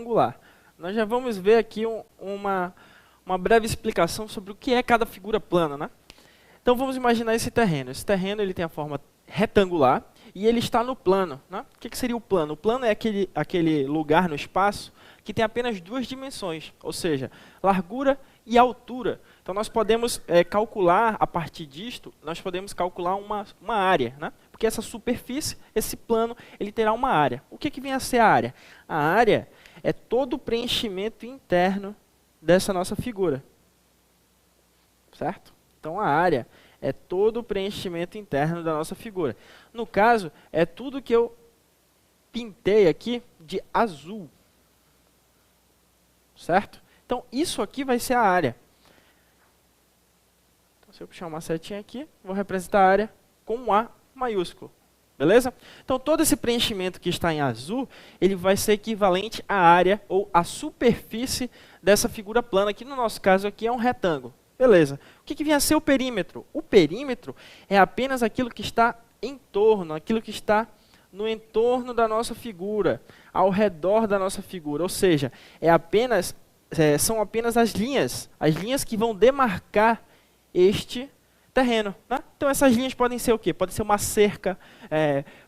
retangular. Nós já vamos ver aqui uma breve explicação sobre o que é cada figura plana, né? Então vamos imaginar esse terreno. Esse terreno ele tem a forma retangular e ele está no plano, né? O que seria o plano? O plano é aquele lugar no espaço que tem apenas duas dimensões, ou seja, largura e altura. Então nós podemos calcular, a partir disto, nós podemos calcular uma área, né? Porque essa superfície, esse plano, ele terá uma área. O que vem a ser a área? A área é todo o preenchimento interno dessa nossa figura. Certo? Então a área é todo o preenchimento interno da nossa figura. No caso, é tudo que eu pintei aqui de azul. Certo? Então isso aqui vai ser a área. Então, se eu puxar uma setinha aqui, vou representar a área com um A maiúsculo. Beleza? Então todo esse preenchimento que está em azul, ele vai ser equivalente à área ou à superfície dessa figura plana, que no nosso caso aqui é um retângulo. Beleza. O que vem a ser o perímetro? O perímetro é apenas aquilo que está em torno, aquilo que está no entorno da nossa figura, ao redor da nossa figura. Ou seja, são apenas as linhas que vão demarcar este terreno, né? Então essas linhas podem ser o quê? Pode ser uma cerca,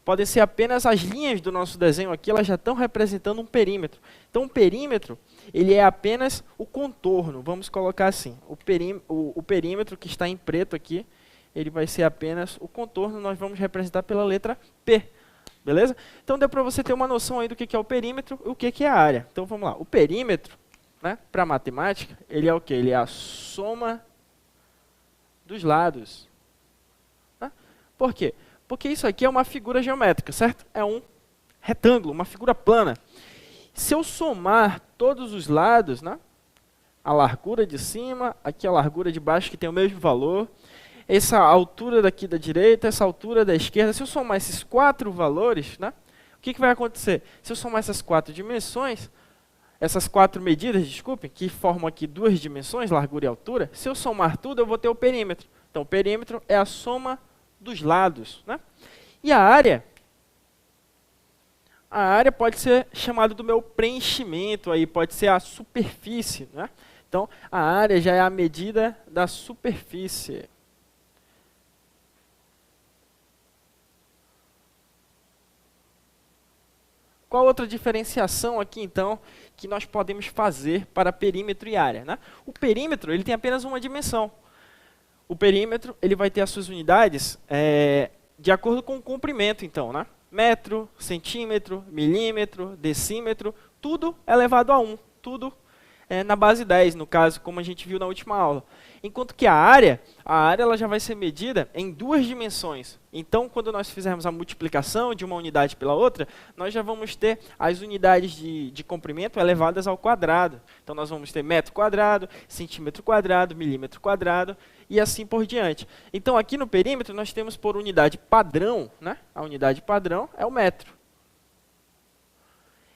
podem ser apenas as linhas do nosso desenho aqui, elas já estão representando um perímetro. Então o perímetro, ele é apenas o contorno, vamos colocar assim. O perímetro que está em preto aqui, ele vai ser apenas o contorno, nós vamos representar pela letra P. Beleza? Então deu para você ter uma noção aí do que é o perímetro e o que é a área. Então vamos lá. O perímetro, né, para matemática, ele é o quê? Ele é a soma dos lados. Né? Por quê? Porque isso aqui é uma figura geométrica, certo? É um retângulo, uma figura plana. Se eu somar todos os lados, né, a largura de cima, aqui a largura de baixo que tem o mesmo valor, essa altura daqui da direita, essa altura da esquerda, se eu somar esses quatro valores, né, o que vai acontecer? Se eu somar essas quatro dimensões, essas quatro medidas, desculpem, que formam aqui duas dimensões, largura e altura, se eu somar tudo, eu vou ter o perímetro. Então, o perímetro é a soma dos lados. Né? E a área pode ser chamada do meu preenchimento, aí, pode ser a superfície. Né? Então, a área já é a medida da superfície. Qual outra diferenciação aqui, então, que nós podemos fazer para perímetro e área? Né? O perímetro ele tem apenas uma dimensão. O perímetro ele vai ter as suas unidades de acordo com o comprimento, então. Né? Metro, centímetro, milímetro, decímetro, tudo elevado a 1. Tudo na base 10, no caso, como a gente viu na última aula. Enquanto que a área ela já vai ser medida em duas dimensões. Então, quando nós fizermos a multiplicação de uma unidade pela outra, nós já vamos ter as unidades de comprimento elevadas ao quadrado. Então, nós vamos ter metro quadrado, centímetro quadrado, milímetro quadrado e assim por diante. Então, aqui no perímetro, nós temos por unidade padrão, né? A unidade padrão é o metro.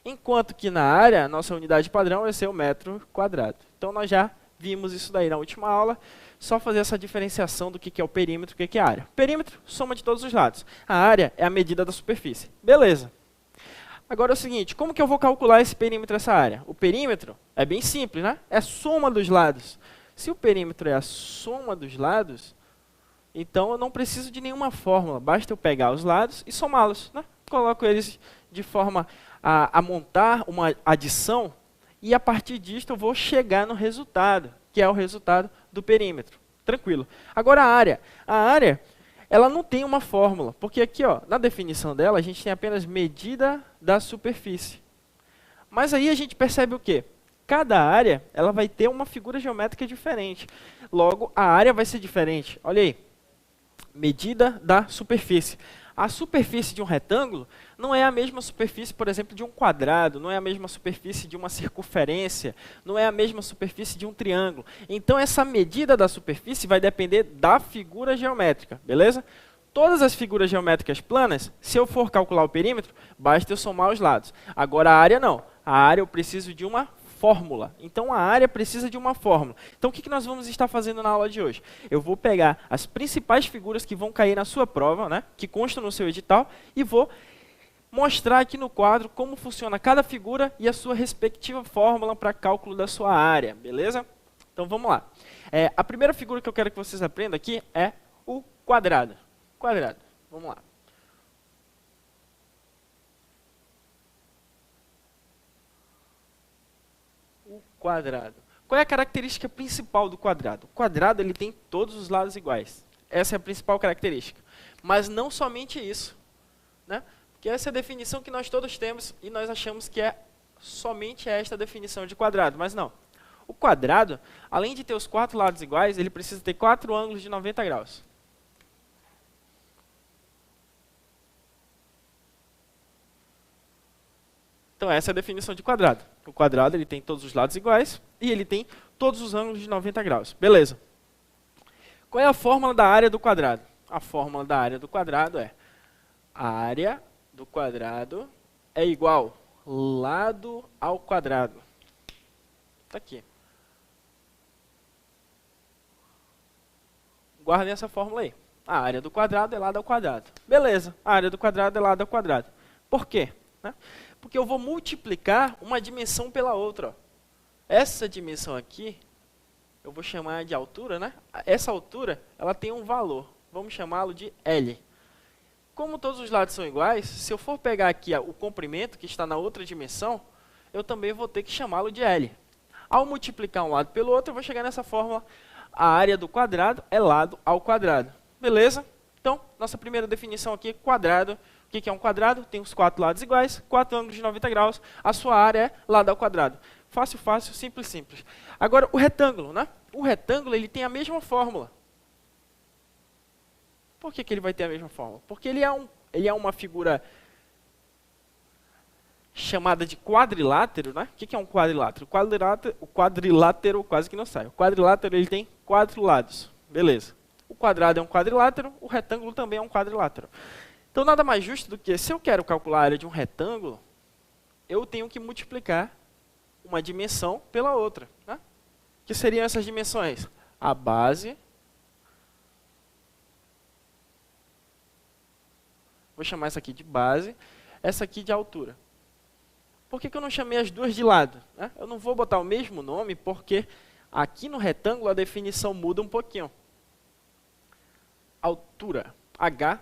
Enquanto que na área, a nossa unidade padrão vai ser o metro quadrado. Então, nós já vimos isso daí na última aula. Só fazer essa diferenciação do que é o perímetro e o que é a área. Perímetro, soma de todos os lados. A área é a medida da superfície. Beleza. Agora é o seguinte, como que eu vou calcular esse perímetro e essa área? O perímetro é bem simples, né? É a soma dos lados. Se o perímetro é a soma dos lados, então eu não preciso de nenhuma fórmula. Basta eu pegar os lados e somá-los. Né? Coloco eles de forma a montar uma adição e a partir disto eu vou chegar no resultado, que é o resultado do perímetro. Tranquilo. Agora a área, ela não tem uma fórmula, porque aqui, ó, na definição dela, a gente tem apenas medida da superfície. Mas aí a gente percebe o quê? Cada área, ela vai ter uma figura geométrica diferente. Logo, a área vai ser diferente. Olha aí. Medida da superfície. A superfície de um retângulo não é a mesma superfície, por exemplo, de um quadrado, não é a mesma superfície de uma circunferência, não é a mesma superfície de um triângulo. Então, essa medida da superfície vai depender da figura geométrica, beleza? Todas as figuras geométricas planas, se eu for calcular o perímetro, basta eu somar os lados. Agora, a área não. A área eu preciso de uma fórmula. Então, a área precisa de uma fórmula. Então, o que nós vamos estar fazendo na aula de hoje? Eu vou pegar as principais figuras que vão cair na sua prova, né, que constam no seu edital, e vou mostrar aqui no quadro como funciona cada figura e a sua respectiva fórmula para cálculo da sua área, beleza? Então vamos lá. A primeira figura que eu quero que vocês aprendam aqui é o quadrado. Quadrado, vamos lá. O quadrado. Qual é a característica principal do quadrado? O quadrado ele tem todos os lados iguais. Essa é a principal característica. Mas não somente isso, né? Porque essa é a definição que nós todos temos e nós achamos que é somente esta definição de quadrado, mas não. O quadrado, além de ter os 4 lados iguais, ele precisa ter 4 ângulos de 90 graus. Então essa é a definição de quadrado. O quadrado ele tem todos os lados iguais e ele tem todos os ângulos de 90 graus. Beleza. Qual é a fórmula da área do quadrado? A fórmula da área do quadrado é a área do quadrado é igual lado ao quadrado. Está aqui. Guardem essa fórmula aí. A área do quadrado é lado ao quadrado. Beleza, a área do quadrado é lado ao quadrado. Por quê? Porque eu vou multiplicar uma dimensão pela outra. Ó. Essa dimensão aqui, eu vou chamar de altura, né? Essa altura, ela tem um valor. Vamos chamá-lo de L. Como todos os lados são iguais, se eu for pegar aqui o comprimento que está na outra dimensão, eu também vou ter que chamá-lo de L. Ao multiplicar um lado pelo outro, eu vou chegar nessa fórmula. A área do quadrado é lado ao quadrado. Beleza? Então, nossa primeira definição aqui, quadrado. O que é um quadrado? Tem os 4 lados iguais, 4 ângulos de 90 graus. A sua área é lado ao quadrado. Fácil, fácil, simples, simples. Agora, o retângulo, né? O retângulo ele tem a mesma fórmula. Por que ele vai ter a mesma fórmula? Porque ele é uma figura chamada de quadrilátero, né? O que é um quadrilátero? O quadrilátero quase que não sai. O quadrilátero ele tem 4 lados. Beleza. O quadrado é um quadrilátero, o retângulo também é um quadrilátero. Então, nada mais justo do que, se eu quero calcular a área de um retângulo, eu tenho que multiplicar uma dimensão pela outra. Né? Que seriam essas dimensões? A base. Vou chamar essa aqui de base, essa aqui de altura. Por que eu não chamei as duas de lado? Né? Eu não vou botar o mesmo nome, porque aqui no retângulo a definição muda um pouquinho. Altura. H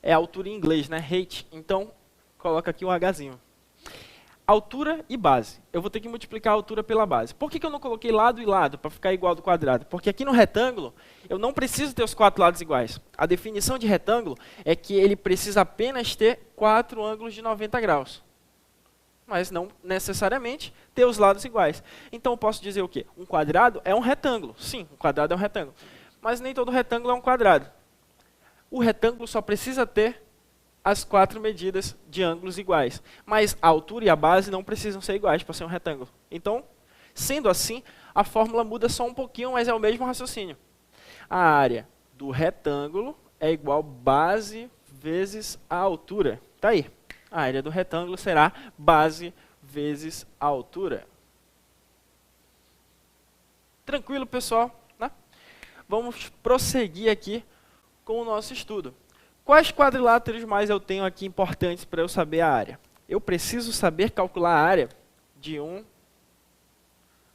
é altura em inglês, né? Height. Então, coloca aqui um Hzinho. Altura e base. Eu vou ter que multiplicar a altura pela base. Por que eu não coloquei lado e lado, para ficar igual do quadrado? Porque aqui no retângulo, eu não preciso ter os 4 lados iguais. A definição de retângulo é que ele precisa apenas ter 4 ângulos de 90 graus. Mas não necessariamente ter os lados iguais. Então, eu posso dizer o quê? Um quadrado é um retângulo. Sim, um quadrado é um retângulo. Mas nem todo retângulo é um quadrado. O retângulo só precisa ter as 4 medidas de ângulos iguais. Mas a altura e a base não precisam ser iguais para ser um retângulo. Então, sendo assim, a fórmula muda só um pouquinho, mas é o mesmo raciocínio. A área do retângulo é igual base vezes a altura. Está aí. A área do retângulo será base vezes a altura. Tranquilo, pessoal? Né? Vamos prosseguir aqui com o nosso estudo. Quais quadriláteros mais eu tenho aqui importantes para eu saber a área? Eu preciso saber calcular a área de um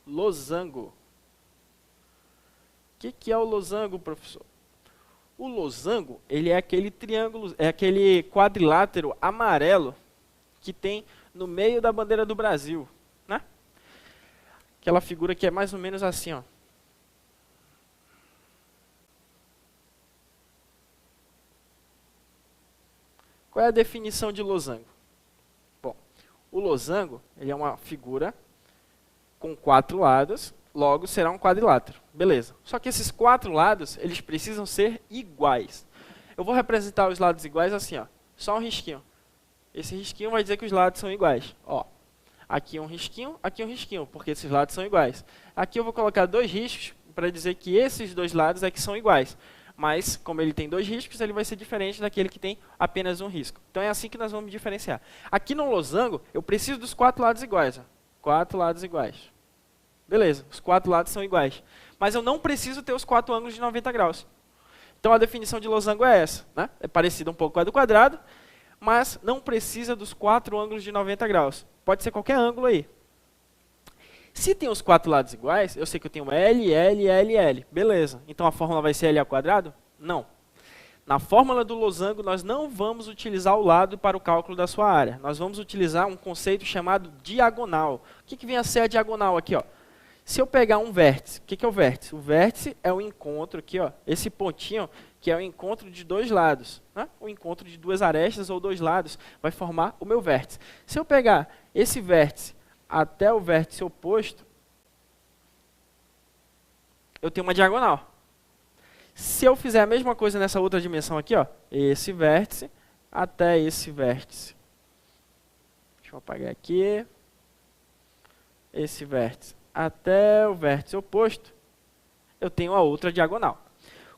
losango. O que é o losango, professor? O losango, ele é aquele triângulo, é aquele quadrilátero amarelo que tem no meio da bandeira do Brasil, né? Aquela figura que é mais ou menos assim, ó. Qual é a definição de losango? Bom, o losango ele é uma figura com 4 lados, logo será um quadrilátero. Beleza. Só que esses 4 lados, eles precisam ser iguais. Eu vou representar os lados iguais assim, ó. Só um risquinho. Esse risquinho vai dizer que os lados são iguais. Ó, aqui um risquinho, porque esses lados são iguais. Aqui eu vou colocar 2 riscos para dizer que esses 2 lados é que são iguais. Mas, como ele tem 2 riscos, ele vai ser diferente daquele que tem apenas um risco. Então, é assim que nós vamos diferenciar. Aqui no losango, eu preciso dos 4 lados iguais. Ó. 4 lados iguais. Beleza, os 4 lados são iguais. Mas eu não preciso ter os 4 ângulos de 90 graus. Então, a definição de losango é essa. Né? É parecida um pouco com a do quadrado, mas não precisa dos 4 ângulos de 90 graus. Pode ser qualquer ângulo aí. Se tem os 4 lados iguais, eu sei que eu tenho L, L, L, L. Beleza. Então a fórmula vai ser L ao quadrado? Não. Na fórmula do losango, nós não vamos utilizar o lado para o cálculo da sua área. Nós vamos utilizar um conceito chamado diagonal. O que vem a ser a diagonal aqui? Ó? Se eu pegar um vértice, o que é o vértice? O vértice é o encontro aqui, ó, esse pontinho, que é o encontro de 2 lados. Né? O encontro de 2 arestas ou 2 lados vai formar o meu vértice. Se eu pegar esse vértice até o vértice oposto, eu tenho uma diagonal. Se eu fizer a mesma coisa nessa outra dimensão aqui, ó, esse vértice até esse vértice. Deixa eu apagar aqui. Esse vértice até o vértice oposto, eu tenho a outra diagonal.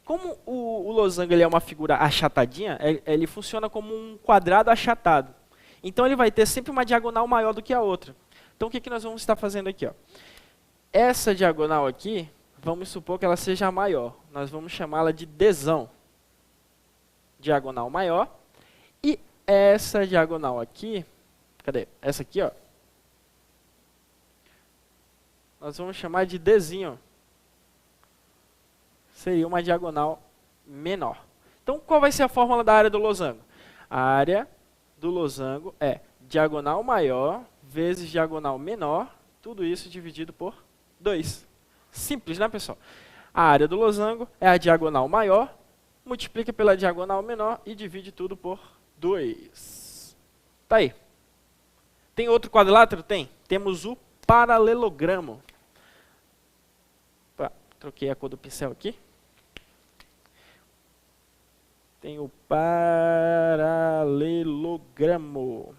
Como o losango ele é uma figura achatadinha, ele funciona como um quadrado achatado. Então ele vai ter sempre uma diagonal maior do que a outra. Então o que nós vamos estar fazendo aqui? Ó? Essa diagonal aqui, vamos supor que ela seja maior. Nós vamos chamá-la de Dzão. Diagonal maior. E essa diagonal aqui, cadê? Essa aqui, ó. Nós vamos chamar de Dzinho. Seria uma diagonal menor. Então, qual vai ser a fórmula da área do losango? A área do losango é diagonal maior vezes diagonal menor, tudo isso dividido por 2. Simples, né, pessoal? A área do losango é a diagonal maior, multiplica pela diagonal menor e divide tudo por 2. Tá aí. Tem outro quadrilátero? Tem. Temos o paralelogramo. Troquei a cor do pincel aqui. Tem o paralelogramo.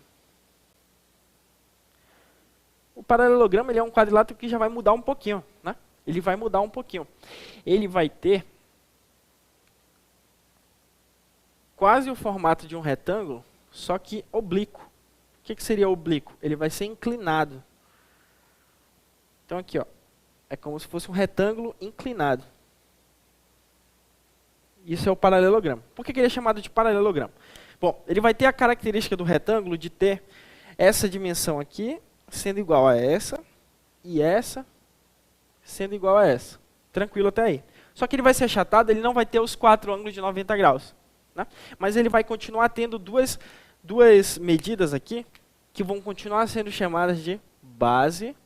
O paralelogramo ele é um quadrilátero que já vai mudar um pouquinho, né? Ele vai mudar um pouquinho. Ele vai ter quase o formato de um retângulo, só que oblíquo. O que seria oblíquo? Ele vai ser inclinado. Então aqui, ó, é como se fosse um retângulo inclinado. Isso é o paralelogramo. Por que ele é chamado de paralelogramo? Bom, ele vai ter a característica do retângulo de ter essa dimensão aqui sendo igual a essa e essa sendo igual a essa. Tranquilo até aí. Só que ele vai ser achatado, ele não vai ter os 4 ângulos de 90 graus. Né? Mas ele vai continuar tendo duas medidas aqui que vão continuar sendo chamadas de base.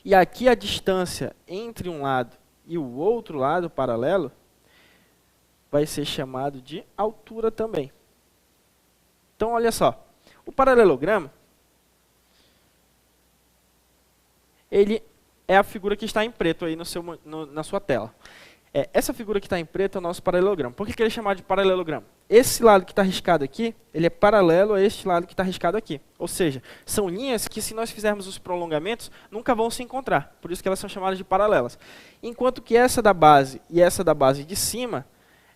E aqui a distância entre um lado e o outro lado paralelo vai ser chamado de altura também. Então, olha só. O paralelogramo, ele é a figura que está em preto aí na sua tela. Essa figura que está em preto é o nosso paralelogramo. Por que ele é chamado de paralelogramo? Esse lado que está riscado aqui, ele é paralelo a este lado que está riscado aqui. Ou seja, são linhas que, se nós fizermos os prolongamentos, nunca vão se encontrar. Por isso que elas são chamadas de paralelas. Enquanto que essa da base e essa da base de cima,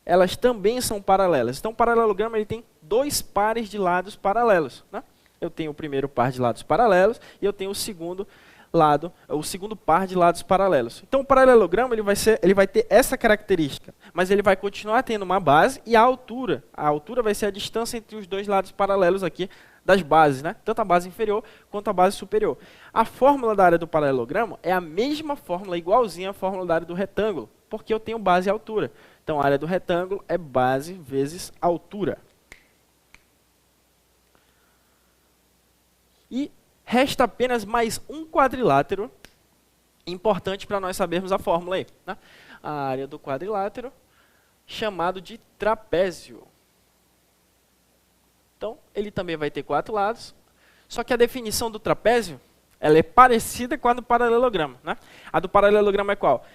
elas também são paralelas. Então, o paralelogramo ele tem 2 pares de lados paralelos. Né? Eu tenho o primeiro par de lados paralelos e eu tenho o segundo par de lados paralelos. Então, o paralelogramo ele vai ter essa característica, mas ele vai continuar tendo uma base e a altura. A altura vai ser a distância entre os 2 lados paralelos aqui das bases, né? Tanto a base inferior quanto a base superior. A fórmula da área do paralelogramo é a mesma fórmula, igualzinha à fórmula da área do retângulo, porque eu tenho base e altura. Então, a área do retângulo é base vezes altura. E resta apenas mais um quadrilátero importante para nós sabermos a fórmula aí. Né? A área do quadrilátero, chamado de trapézio. Então, ele também vai ter 4 lados, só que a definição do trapézio ela é parecida com a do paralelogramo. Né? A do paralelogramo é qual?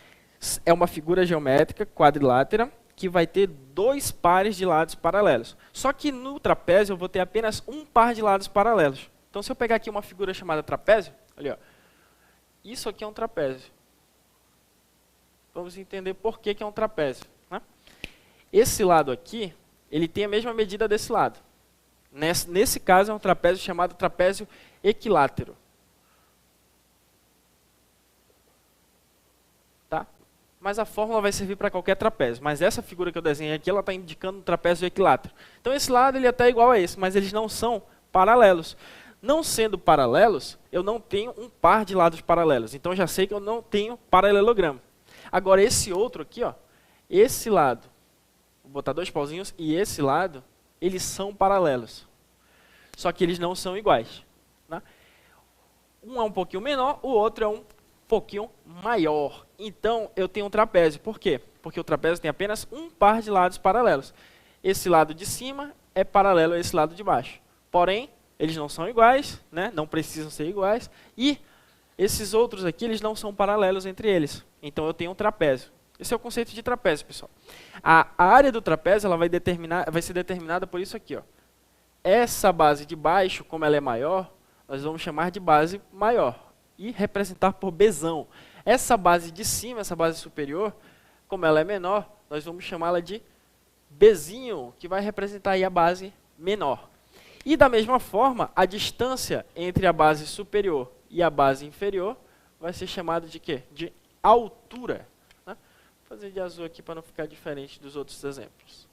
É uma figura geométrica quadrilátera que vai ter 2 pares de lados paralelos. Só que no trapézio eu vou ter apenas um par de lados paralelos. Então, se eu pegar aqui uma figura chamada trapézio, olha, ó, isso aqui é um trapézio. Vamos entender por que é um trapézio. Né? Esse lado aqui, ele tem a mesma medida desse lado. Nesse caso, é um trapézio chamado trapézio equilátero. Tá? mas a fórmula vai servir para qualquer trapézio. Mas essa figura que eu desenhei aqui, ela está indicando um trapézio equilátero. Então esse lado ele é até igual a esse, mas eles não são paralelos. Não sendo paralelos, eu não tenho um par de lados paralelos. Então já sei que eu não tenho paralelogramo. Agora esse outro aqui, ó, esse lado, vou botar dois pauzinhos, e esse lado, eles são paralelos. Só que eles não são iguais. Né? Um é um pouquinho menor, o outro é um pouquinho maior. Então eu tenho um trapézio. Por quê? Porque o trapézio tem apenas um par de lados paralelos. Esse lado de cima é paralelo a esse lado de baixo. Porém, eles não são iguais, né? Não precisam ser iguais. E esses outros aqui, eles não são paralelos entre eles. Então eu tenho um trapézio. Esse é o conceito de trapézio, pessoal. A área do trapézio ela vai ser determinada por isso aqui. Ó. Essa base de baixo, como ela é maior, nós vamos chamar de base maior. E representar por Bzão. Essa base de cima, essa base superior, como ela é menor, nós vamos chamá-la de Bzinho, que vai representar aí a base menor. E da mesma forma, a distância entre a base superior e a base inferior vai ser chamada de quê? De altura. Né? Vou fazer de azul aqui para não ficar diferente dos outros exemplos.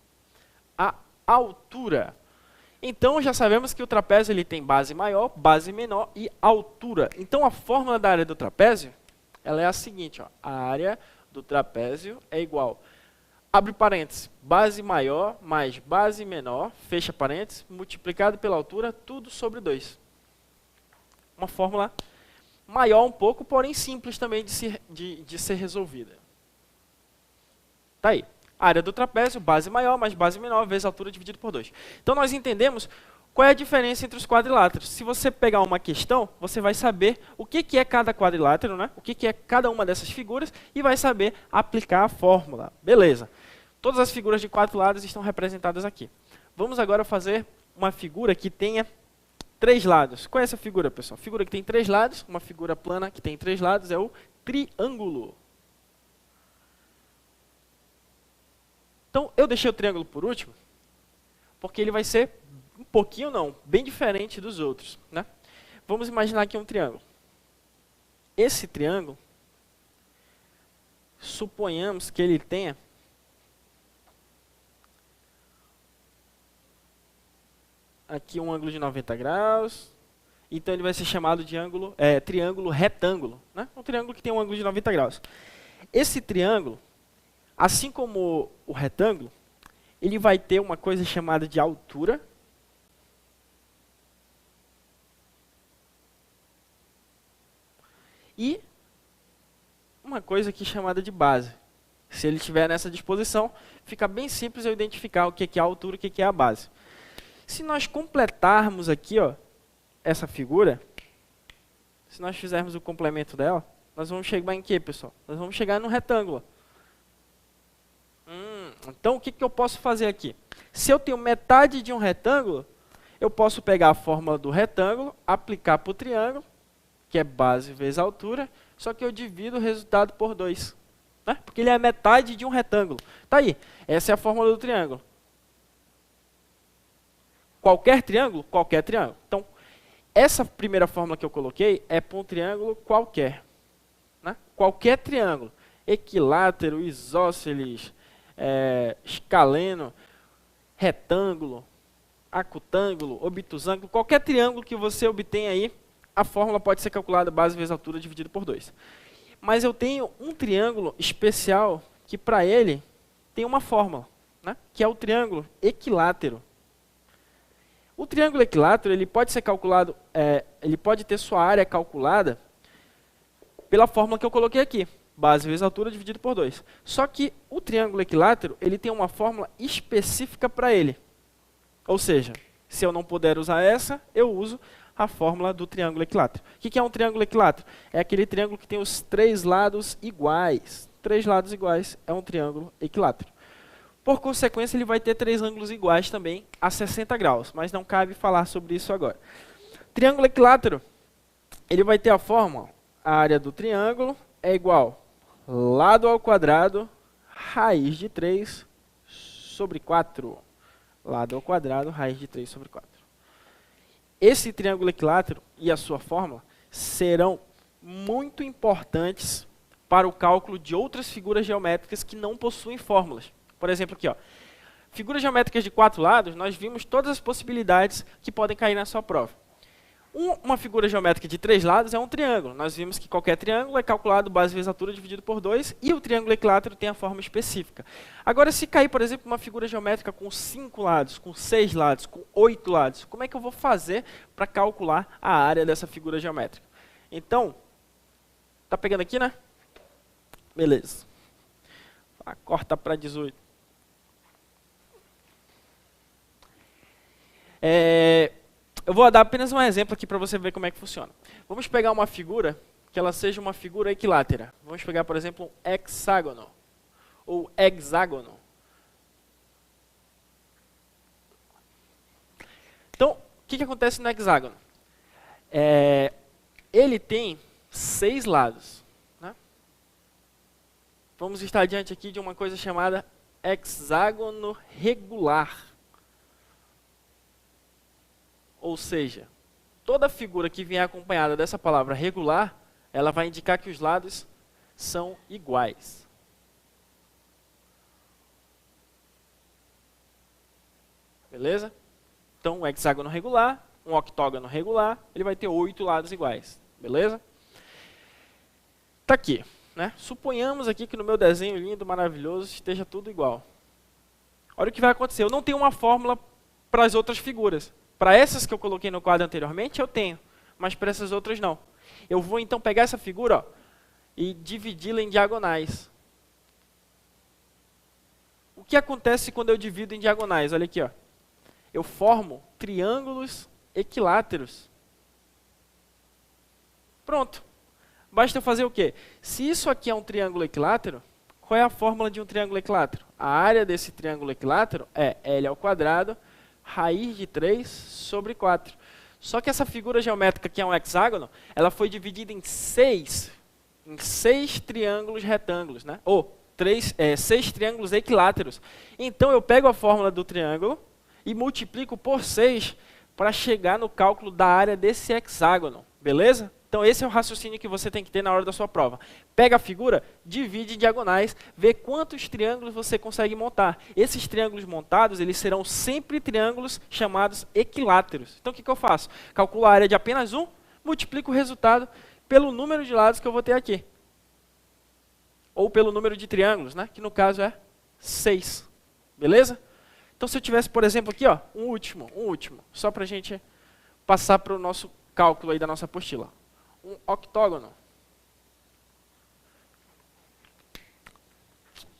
A altura. Então já sabemos que o trapézio ele tem base maior, base menor e altura. Então a fórmula da área do trapézio ela é a seguinte. Ó, a área do trapézio é igual, abre parênteses, base maior mais base menor, fecha parênteses, multiplicado pela altura, tudo sobre 2. Uma fórmula maior um pouco, porém simples também de ser resolvida. Tá aí. Área do trapézio, base maior mais base menor, vezes altura dividido por 2. Então nós entendemos qual é a diferença entre os quadriláteros. Se você pegar uma questão, você vai saber o que é cada quadrilátero, né? O que é cada uma dessas figuras, e vai saber aplicar a fórmula. Beleza. Todas as figuras de 4 lados estão representadas aqui. Vamos agora fazer uma figura que tenha 3 lados. Qual é essa figura, pessoal? Figura que tem 3 lados, uma figura plana que tem 3 lados é o triângulo. Então, eu deixei o triângulo por último, porque ele vai ser um pouquinho, não, bem diferente dos outros. Né? Vamos imaginar aqui um triângulo. Esse triângulo, suponhamos que ele tenha aqui um ângulo de 90 graus, então ele vai ser chamado de triângulo retângulo. Né? Um triângulo que tem um ângulo de 90 graus. Esse triângulo, assim como o retângulo, ele vai ter uma coisa chamada de altura. E uma coisa aqui chamada de base. Se ele estiver nessa disposição, fica bem simples eu identificar o que é a altura e o que é a base. Se nós completarmos aqui, ó, essa figura, se nós fizermos o complemento dela, nós vamos chegar em quê, pessoal? Nós vamos chegar no retângulo. Então, o que eu posso fazer aqui? Se eu tenho metade de um retângulo, eu posso pegar a fórmula do retângulo, aplicar para o triângulo, que é base vezes altura, só que eu divido o resultado por 2. Né? Porque ele é a metade de um retângulo. Tá aí, essa é a fórmula do triângulo. Qualquer triângulo? Qualquer triângulo. Então, essa primeira fórmula que eu coloquei é para um triângulo qualquer. Né? Qualquer triângulo. Equilátero, isósceles, escaleno, retângulo, acutângulo, obtusângulo, qualquer triângulo que você obtém aí, a fórmula pode ser calculada base vezes altura dividido por 2. Mas eu tenho um triângulo especial que para ele tem uma fórmula, né? Que é o triângulo equilátero. O triângulo equilátero ele pode ser calculado, ele pode ter sua área calculada pela fórmula que eu coloquei aqui. Base vezes altura dividido por 2. Só que o triângulo equilátero ele tem uma fórmula específica para ele. Ou seja, se eu não puder usar essa, eu uso a fórmula do triângulo equilátero. O que é um triângulo equilátero? É aquele triângulo que tem os 3 lados iguais. 3 lados iguais é um triângulo equilátero. Por consequência, ele vai ter 3 ângulos iguais também a 60 graus. Mas não cabe falar sobre isso agora. Triângulo equilátero, ele vai ter a fórmula, a área do triângulo é igual lado ao quadrado, raiz de 3 sobre 4. Lado ao quadrado, raiz de 3 sobre 4. Esse triângulo equilátero e a sua fórmula serão muito importantes para o cálculo de outras figuras geométricas que não possuem fórmulas. Por exemplo, aqui, ó, figuras geométricas de 4 lados, nós vimos todas as possibilidades que podem cair na sua prova. Uma figura geométrica de 3 lados é um triângulo. Nós vimos que qualquer triângulo é calculado base vezes altura dividido por 2 e o triângulo equilátero tem a forma específica. Agora, se cair, por exemplo, uma figura geométrica com 5 lados, com 6 lados, com 8 lados, como é que eu vou fazer para calcular a área dessa figura geométrica? Então, tá pegando aqui, né? Beleza. Corta para 18. Eu vou dar apenas um exemplo aqui para você ver como é que funciona. Vamos pegar uma figura que ela seja uma figura equilátera. Vamos pegar, por exemplo, um hexágono ou hexágono. Então, o que acontece no hexágono? Ele tem 6 lados. Né? Vamos estar diante aqui de uma coisa chamada hexágono regular. Ou seja, toda figura que vier acompanhada dessa palavra regular, ela vai indicar que os lados são iguais. Beleza? Então, um hexágono regular, um octógono regular, ele vai ter 8 lados iguais. Beleza? Tá aqui. Né? Suponhamos aqui que no meu desenho lindo, maravilhoso, esteja tudo igual. Olha o que vai acontecer. Eu não tenho uma fórmula para as outras figuras. Para essas que eu coloquei no quadro anteriormente, eu tenho, mas para essas outras não. Eu vou então pegar essa figura, ó, e dividi-la em diagonais. O que acontece quando eu divido em diagonais? Olha aqui, ó. Eu formo triângulos equiláteros. Pronto. Basta eu fazer o quê? Se isso aqui é um triângulo equilátero, qual é a fórmula de um triângulo equilátero? A área desse triângulo equilátero é L ao quadrado raiz de 3 sobre 4. Só que essa figura geométrica que é um hexágono, ela foi dividida em 6 triângulos retângulos, né? Ou 6 triângulos equiláteros. Então eu pego a fórmula do triângulo e multiplico por 6 para chegar no cálculo da área desse hexágono, beleza? Então esse é o raciocínio que você tem que ter na hora da sua prova. Pega a figura, divide em diagonais, vê quantos triângulos você consegue montar. Esses triângulos montados, eles serão sempre triângulos chamados equiláteros. Então o que eu faço? Calculo a área de apenas um, multiplico o resultado pelo número de lados que eu vou ter aqui. Ou pelo número de triângulos, né? Que no caso é 6. Beleza? Então se eu tivesse, por exemplo, aqui, ó, um último, só para a gente passar para o nosso cálculo aí da nossa apostila. Um octógono.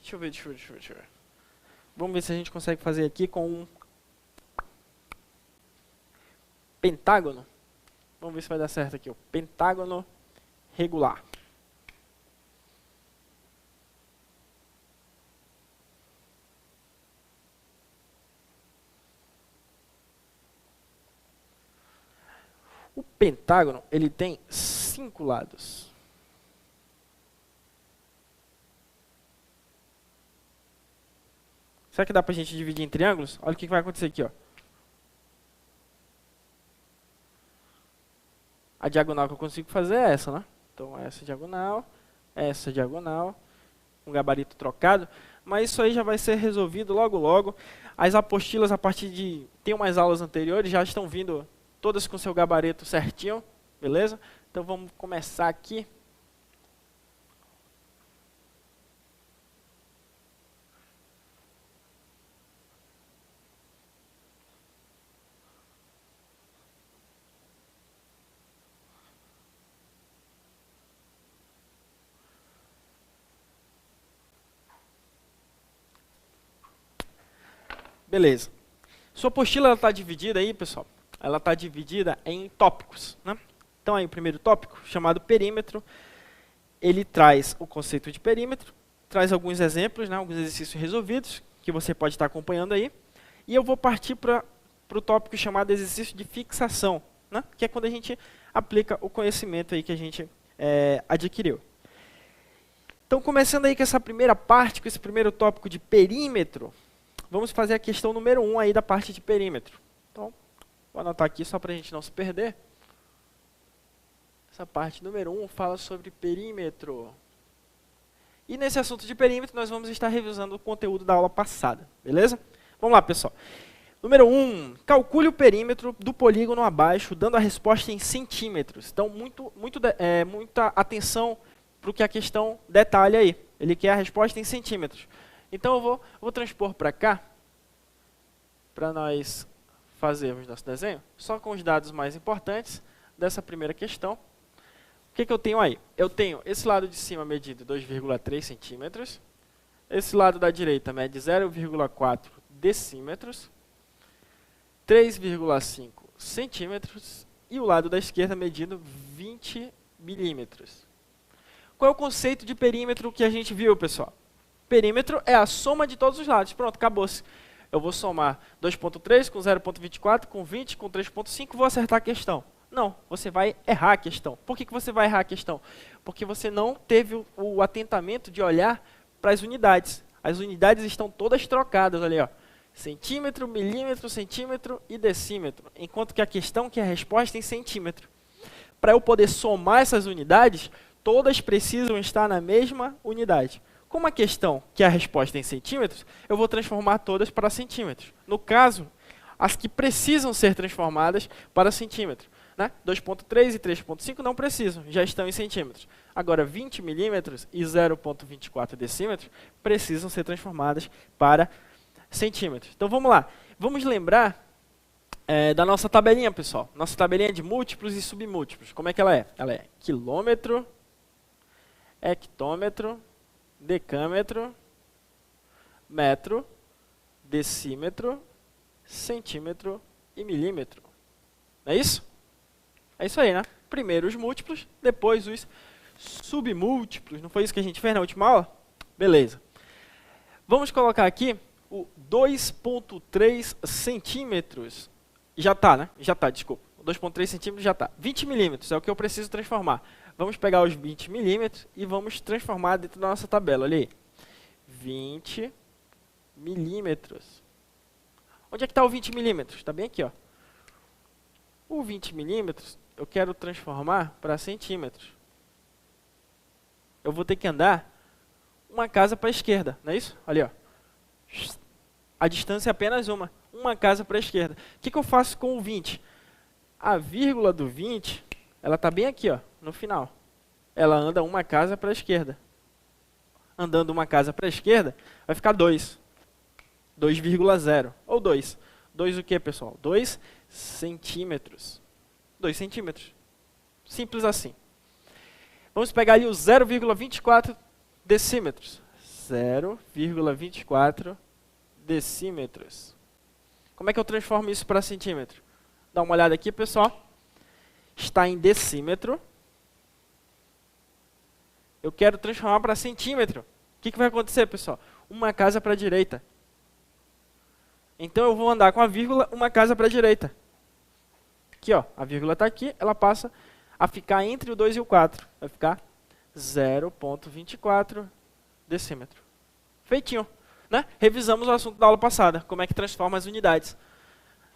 Deixa eu ver. Vamos ver se a gente consegue fazer aqui com um pentágono. Vamos ver se vai dar certo aqui. O pentágono regular. O pentágono, ele tem 5 lados. Será que dá pra gente dividir em triângulos? Olha o que vai acontecer aqui, ó. A diagonal que eu consigo fazer é essa, né? Então, essa diagonal, um gabarito trocado. Mas isso aí já vai ser resolvido logo logo. As apostilas, a partir de... Tem umas aulas anteriores, já estão vindo todas com seu gabarito certinho, beleza? Então vamos começar aqui. Beleza. Sua apostila está dividida aí, pessoal. Ela está dividida em tópicos, né? Então aí o primeiro tópico, chamado perímetro, ele traz o conceito de perímetro, traz alguns exemplos, né, alguns exercícios resolvidos, que você pode estar acompanhando aí, e eu vou partir para o tópico chamado exercício de fixação, né, que é quando a gente aplica o conhecimento aí que a gente adquiriu. Então, começando aí com essa primeira parte, com esse primeiro tópico de perímetro, vamos fazer a questão número 1 aí da parte de perímetro. Então, vou anotar aqui só para a gente não se perder. Essa parte número 1 fala sobre perímetro. E nesse assunto de perímetro, nós vamos estar revisando o conteúdo da aula passada, beleza? Vamos lá, pessoal. Número 1, calcule o perímetro do polígono abaixo, dando a resposta em centímetros. Então, muita atenção para o que a questão detalha aí. Ele quer a resposta em centímetros. Então, eu vou transpor para cá, para nós fazermos nosso desenho, só com os dados mais importantes dessa primeira questão. O que eu tenho aí? Eu tenho esse lado de cima medido 2,3 centímetros, esse lado da direita mede 0,4 decímetros, 3,5 centímetros e o lado da esquerda medindo 20 milímetros. Qual é o conceito de perímetro que a gente viu, pessoal? Perímetro é a soma de todos os lados. Pronto, acabou-se. Eu vou somar 2,3 com 0,24, com 20, com 3,5, vou acertar a questão. Não, você vai errar a questão. Por que você vai errar a questão? Porque você não teve o atentamento de olhar para as unidades. As unidades estão todas trocadas ali, ó. Centímetro, milímetro, centímetro e decímetro. Enquanto que a questão, que é a resposta em centímetro. Para eu poder somar essas unidades, todas precisam estar na mesma unidade. Como a questão, que é a resposta em centímetros, eu vou transformar todas para centímetros. No caso, as que precisam ser transformadas para centímetro. Né? 2,3 e 3,5 não precisam, já estão em centímetros. Agora, 20 milímetros e 0,24 decímetros precisam ser transformadas para centímetros. Então, vamos lá. Vamos lembrar da nossa tabelinha, pessoal. Nossa tabelinha de múltiplos e submúltiplos. Como é que ela é? Ela é quilômetro, hectômetro, decâmetro, metro, decímetro, centímetro e milímetro. Não é isso? É isso aí, né? Primeiro os múltiplos, depois os submúltiplos. Não foi isso que a gente fez na última aula? Beleza. Vamos colocar aqui o 2,3 centímetros. Já está, né? Já está, desculpa. 2,3 centímetros já está. 20 milímetros é o que eu preciso transformar. Vamos pegar os 20 milímetros e vamos transformar dentro da nossa tabela. Olha aí. 20 milímetros. Onde é que está o 20 milímetros? Está bem aqui, ó. O 20 milímetros eu quero transformar para centímetros. Eu vou ter que andar uma casa para a esquerda, não é isso? Olha, ó. A distância é apenas uma casa para a esquerda. O que eu faço com o 20? A vírgula do 20, ela está bem aqui, ó, no final. Ela anda uma casa para a esquerda. Andando uma casa para a esquerda, vai ficar 2. 2,0. Ou 2. 2 o que, pessoal? 2 centímetros. 2 centímetros. Simples assim. Vamos pegar ali o 0,24 decímetros. 0,24 decímetros. Como é que eu transformo isso para centímetro? Dá uma olhada aqui, pessoal. Está em decímetro. Eu quero transformar para centímetro. O que vai acontecer, pessoal? Uma casa para a direita. Então eu vou andar com a vírgula uma casa para a direita. Aqui, ó, a vírgula está aqui, ela passa a ficar entre o 2 e o 4. Vai ficar 0,24 decímetro. Feitinho, né? Revisamos o assunto da aula passada, como é que transforma as unidades.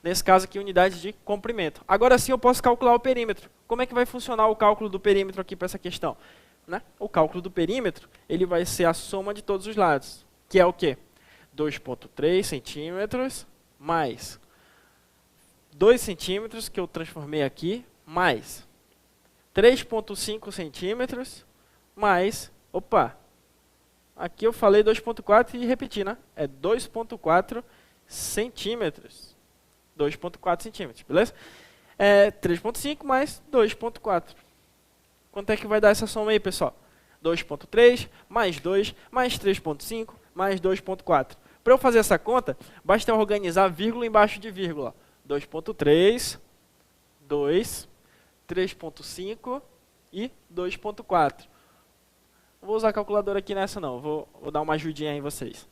Nesse caso aqui, unidades de comprimento. Agora sim eu posso calcular o perímetro. Como é que vai funcionar o cálculo do perímetro aqui para essa questão? Né? O cálculo do perímetro, ele vai ser a soma de todos os lados, que é o quê? 2,3 centímetros mais 2 centímetros, que eu transformei aqui, mais 3,5 centímetros, mais, opa, aqui eu falei 2,4 e repeti, né? É 2,4 centímetros. 2,4 centímetros, beleza? 3,5 mais 2,4. Quanto é que vai dar essa soma aí, pessoal? 2,3 mais 2 mais 3,5 mais 2,4. Para eu fazer essa conta, basta eu organizar vírgula embaixo de vírgula. 2,3, 2, 3,5 e 2,4. Não vou usar a calculadora aqui nessa não, vou dar uma ajudinha aí em vocês.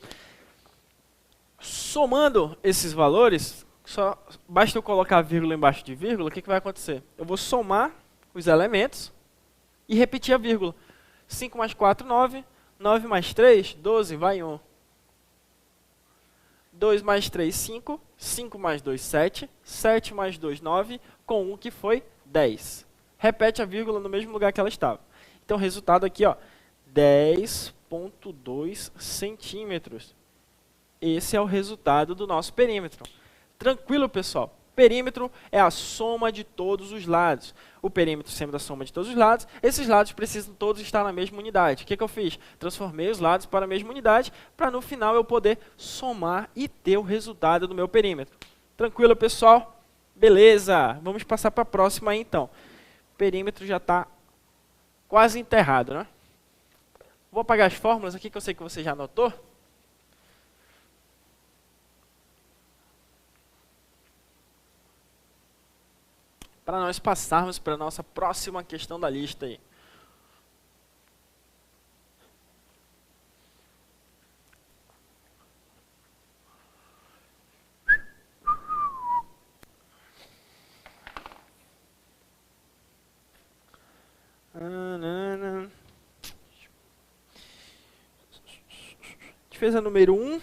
Somando esses valores, só basta eu colocar vírgula embaixo de vírgula, o que vai acontecer? Eu vou somar os elementos e repetir a vírgula. 5 mais 4, 9. 9 mais 3, 12, vai 1. 2 mais 3, 5. 5 mais 2, 7. 7 mais 2, 9. Com 1, que foi 10. Repete a vírgula no mesmo lugar que ela estava. Então, o resultado aqui, ó, 10 10,2 centímetros. Esse é o resultado do nosso perímetro. Tranquilo, pessoal? Perímetro é a soma de todos os lados. O perímetro sendo a soma de todos os lados, esses lados precisam todos estar na mesma unidade. O que eu fiz? Transformei os lados para a mesma unidade, para no final eu poder somar e ter o resultado do meu perímetro. Tranquilo, pessoal? Beleza, vamos passar para a próxima aí, então. O perímetro já está quase enterrado, né? Vou apagar as fórmulas aqui, que eu sei que você já anotou. Para nós passarmos para a nossa próxima questão da lista aí. A gente fez a número 1.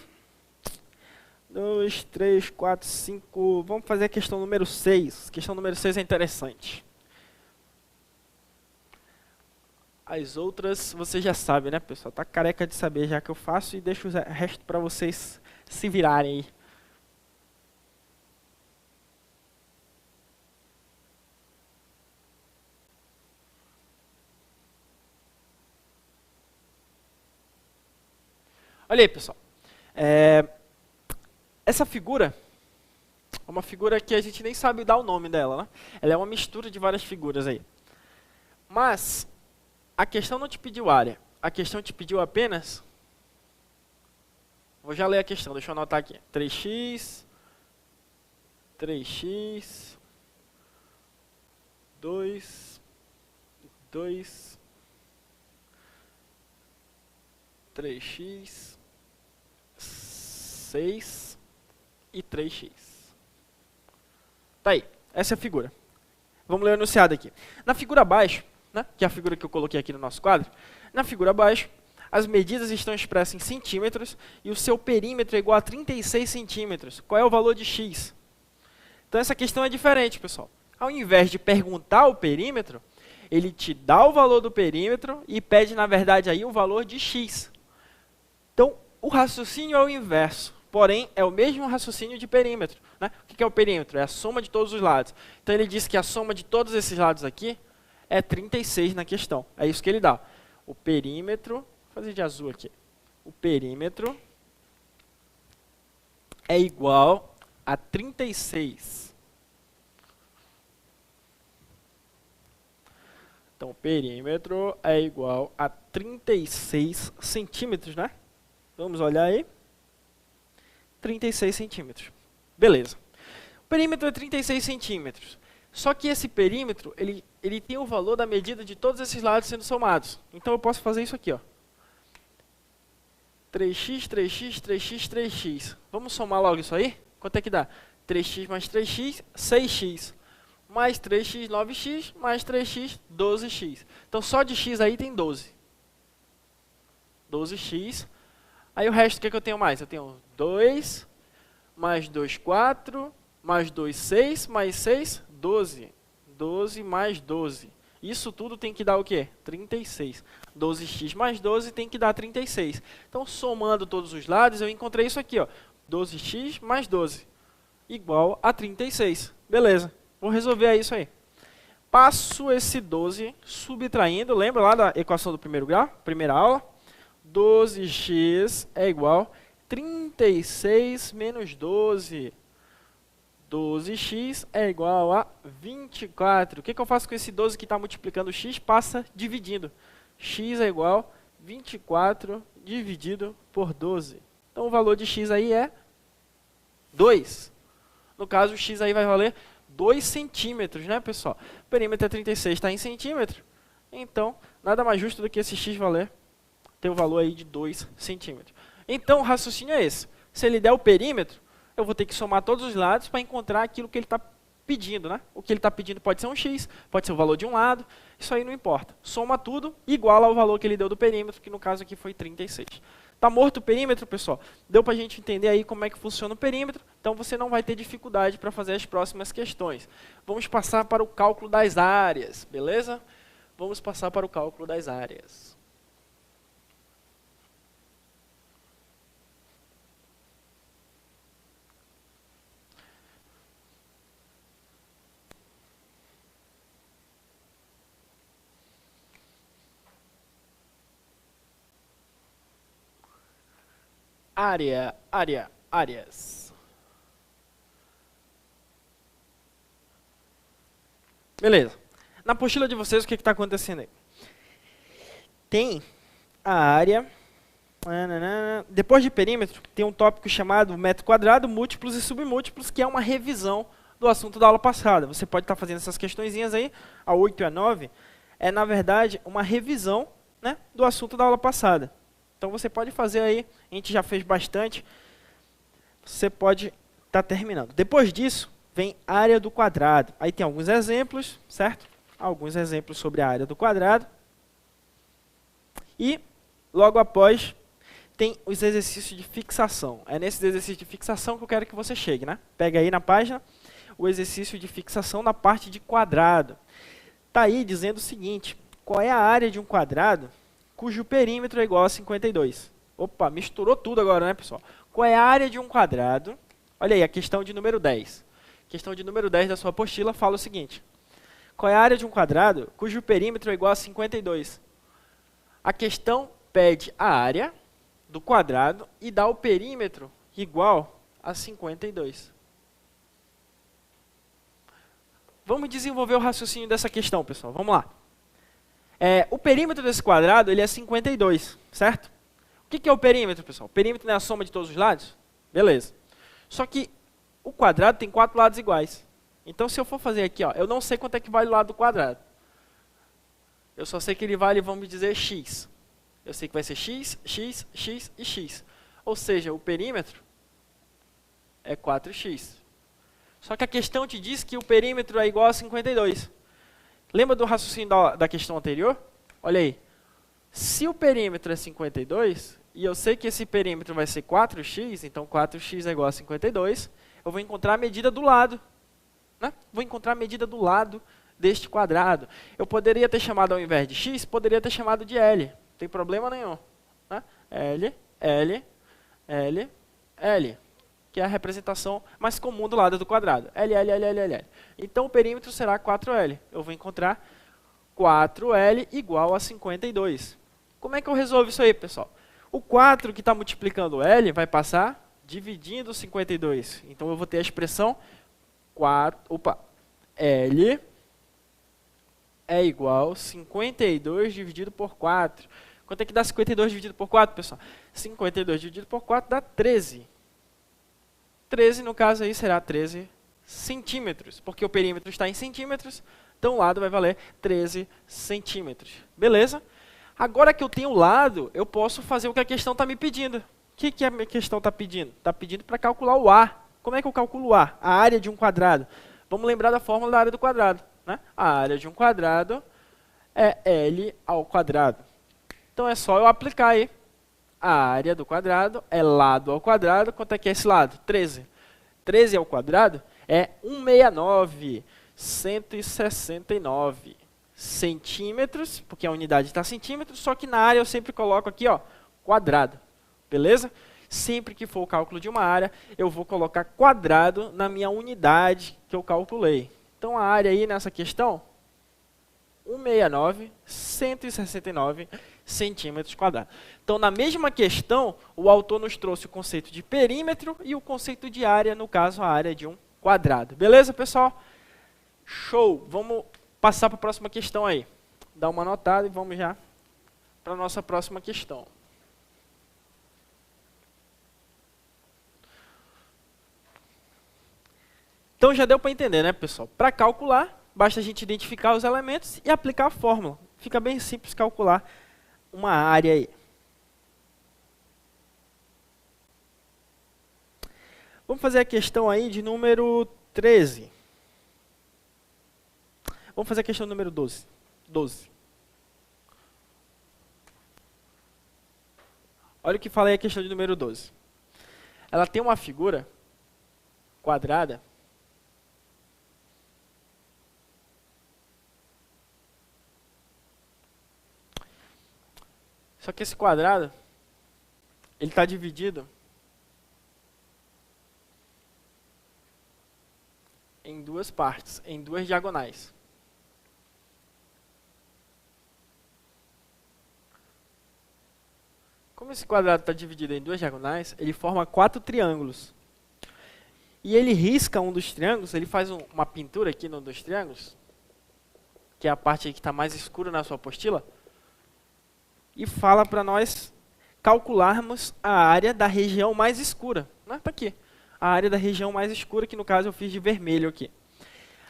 2, 3, 4, 5. Vamos fazer a questão número 6. A questão número 6 é interessante. As outras você já sabe, né, pessoal? Tá careca de saber já que eu faço e deixo o resto para vocês se virarem aí. Olha aí, pessoal. Essa figura é uma figura que a gente nem sabe dar o nome dela, né? Ela é uma mistura de várias figuras aí. Mas a questão não te pediu área. A questão te pediu apenas... Vou já ler a questão, deixa eu anotar aqui. 3x, 2, 3x, 6 e 3x. Tá aí, essa é a figura. Vamos ler o enunciado aqui. Na figura abaixo, né, que é a figura que eu coloquei aqui no nosso quadro, na figura abaixo, as medidas estão expressas em centímetros e o seu perímetro é igual a 36 centímetros. Qual é o valor de x? Então essa questão é diferente, pessoal. Ao invés de perguntar o perímetro, ele te dá o valor do perímetro e pede, na verdade, aí o valor de x. Então, o raciocínio é o inverso, porém, é o mesmo raciocínio de perímetro, né? O que é o perímetro? É a soma de todos os lados. Então, ele diz que a soma de todos esses lados aqui é 36 na questão. É isso que ele dá. O perímetro, vou fazer de azul aqui. O perímetro é igual a 36. Então, o perímetro é igual a 36 centímetros, né? Vamos olhar aí. 36 centímetros. Beleza. O perímetro é 36 centímetros. Só que esse perímetro, ele tem o valor da medida de todos esses lados sendo somados. Então eu posso fazer isso aqui, ó. 3x, 3x, 3x, 3x. Vamos somar logo isso aí? Quanto é que dá? 3x mais 3x, 6x. Mais 3x, 9x, mais 3x, 12x. Então só de x aí tem 12. 12x. Aí o resto, o que é que eu tenho mais? Eu tenho 2, mais 2, 4, mais 2, 6, mais 6, 12. 12 mais 12. Isso tudo tem que dar o quê? 36. 12x mais 12 tem que dar 36. Então, somando todos os lados, eu encontrei isso aqui, ó. 12x mais 12, igual a 36. Beleza, vou resolver isso aí. Passo esse 12 subtraindo, lembra lá da equação do primeiro grau? Primeira aula? 12x é igual a 36 menos 12. 12x é igual a 24. O que eu faço com esse 12 que está multiplicando x? Passa dividindo. X é igual a 24 dividido por 12. Então o valor de x aí é 2. No caso, o x aí vai valer 2 centímetros, né, pessoal? O perímetro é 36, está em centímetro. Então, nada mais justo do que esse x valer ter o valor aí de 2 centímetros. Então, o raciocínio é esse. Se ele der o perímetro, eu vou ter que somar todos os lados para encontrar aquilo que ele está pedindo, né? O que ele está pedindo pode ser um x, pode ser o valor de um lado, isso aí não importa. Soma tudo, iguala ao valor que ele deu do perímetro, que no caso aqui foi 36. Está morto o perímetro, pessoal? Deu para a gente entender aí como é que funciona o perímetro, então você não vai ter dificuldade para fazer as próximas questões. Vamos passar para o cálculo das áreas, beleza? Vamos passar para o cálculo das áreas. áreas. Beleza. Na apostila de vocês, o que está acontecendo aí? Tem a área. Depois de perímetro, tem um tópico chamado metro quadrado, múltiplos e submúltiplos, que é uma revisão do assunto da aula passada. Você pode estar fazendo essas questõezinhas aí, a 8 e a 9, é, na verdade, uma revisão, né, do assunto da aula passada. Então, você pode fazer aí, a gente já fez bastante, você pode estar terminando. Depois disso, vem área do quadrado. Aí tem alguns exemplos, certo? Alguns exemplos sobre a área do quadrado. E, logo após, tem os exercícios de fixação. É nesses exercícios de fixação que eu quero que você chegue, né? Pega aí na página o exercício de fixação na parte de quadrado. Está aí dizendo o seguinte: qual é a área de um quadrado cujo perímetro é igual a 52? Opa, misturou tudo agora, né, pessoal? Qual é a área de um quadrado? Olha aí, a questão de número 10. Questão de número 10 da sua apostila fala o seguinte: qual é a área de um quadrado cujo perímetro é igual a 52? A questão pede a área do quadrado e dá o perímetro igual a 52. Vamos desenvolver o raciocínio dessa questão, pessoal. Vamos lá. O perímetro desse quadrado ele é 52, certo? O que é o perímetro, pessoal? O perímetro não é a soma de todos os lados? Beleza. Só que o quadrado tem 4 lados iguais. Então, se eu for fazer aqui, ó, eu não sei quanto é que vale o lado do quadrado. Eu só sei que ele vale, vamos dizer, x. Eu sei que vai ser x, x, x e x. Ou seja, o perímetro é 4x. Só que a questão te diz que o perímetro é igual a 52. Lembra do raciocínio da questão anterior? Olha aí. Se o perímetro é 52, e eu sei que esse perímetro vai ser 4x, então 4x é igual a 52, eu vou encontrar a medida do lado. Né? Vou encontrar a medida do lado deste quadrado. Eu poderia ter chamado, ao invés de x, poderia ter chamado de L. Não tem problema nenhum. Né? L, L, L, L. Que é a representação mais comum do lado do quadrado. L, L, L, L, L, L. Então, o perímetro será 4L. Eu vou encontrar 4L igual a 52. Como é que eu resolvo isso aí, pessoal? O 4 que está multiplicando L vai passar dividindo 52. Então, eu vou ter a expressão L é igual a 52 dividido por 4. Quanto é que dá 52 dividido por 4, pessoal? 52 dividido por 4 dá 13. 13, no caso aí, será 13 centímetros, porque o perímetro está em centímetros, então o lado vai valer 13 centímetros. Beleza? Agora que eu tenho o lado, eu posso fazer o que a questão está me pedindo. O que a minha questão está pedindo? Está pedindo para calcular o A. Como é que eu calculo o A? A área de um quadrado. Vamos lembrar da fórmula da área do quadrado. Né? A área de um quadrado é L ao quadrado. Então é só eu aplicar aí. A área do quadrado é lado ao quadrado. Quanto é que é esse lado? 13. 13 ao quadrado é 169. 169 centímetros, porque a unidade está centímetros, só que na área eu sempre coloco aqui, ó, quadrado. Beleza? Sempre que for o cálculo de uma área, eu vou colocar quadrado na minha unidade que eu calculei. Então a área aí nessa questão, 169, 169 centímetros quadrados. Então, na mesma questão, o autor nos trouxe o conceito de perímetro e o conceito de área, no caso, a área de um quadrado. Beleza, pessoal? Show! Vamos passar para a próxima questão aí. Dá uma anotada e vamos já para a nossa próxima questão. Então, já deu para entender, né, pessoal? Para calcular, basta a gente identificar os elementos e aplicar a fórmula. Fica bem simples calcular uma área aí. Vamos fazer a questão aí de número 13. Vamos fazer a questão número 12. 12. Olha o que falei a questão de número 12. Ela tem uma figura quadrada. Só que esse quadrado, ele está dividido em duas partes, em duas diagonais. Como Como esse quadrado está dividido em duas diagonais, ele forma 4 triângulos. E ele risca um dos triângulos, ele faz uma pintura aqui num dos triângulos, que é a parte que está mais escura na sua apostila, e fala para nós calcularmos a área da região mais escura. Está aqui. A área da região mais escura, que no caso eu fiz de vermelho aqui.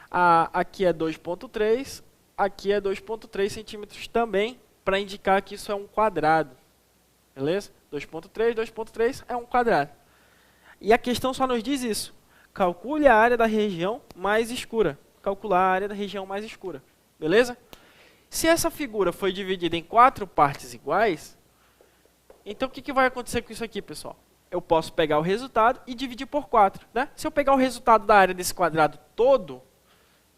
Aqui é 2,3, aqui é 2,3 centímetros também, para indicar que isso é um quadrado. Beleza? 2,3, 2,3 é um quadrado. E a questão só nos diz isso. Calcule a área da região mais escura. Calcular a área da região mais escura. Beleza? Se essa figura foi dividida em 4 partes iguais, então o que vai acontecer com isso aqui, pessoal? Eu posso pegar o resultado e dividir por 4. Né? Se eu pegar o resultado da área desse quadrado todo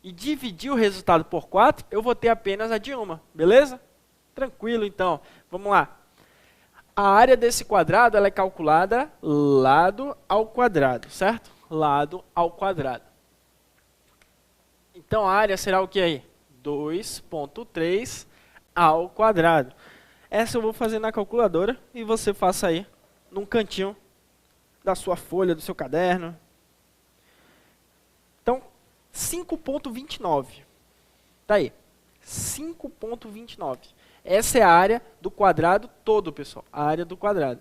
e dividir o resultado por 4, eu vou ter apenas a de uma. Beleza? Tranquilo, então. Vamos lá. A área desse quadrado ela é calculada lado ao quadrado, certo? Lado ao quadrado. Então, a área será o que aí? 2,3 ao quadrado. Essa eu vou fazer na calculadora e você faça aí, num cantinho da sua folha, do seu caderno. Então, 5,29. Tá aí. 5,29. Essa é a área do quadrado todo, pessoal. A área do quadrado.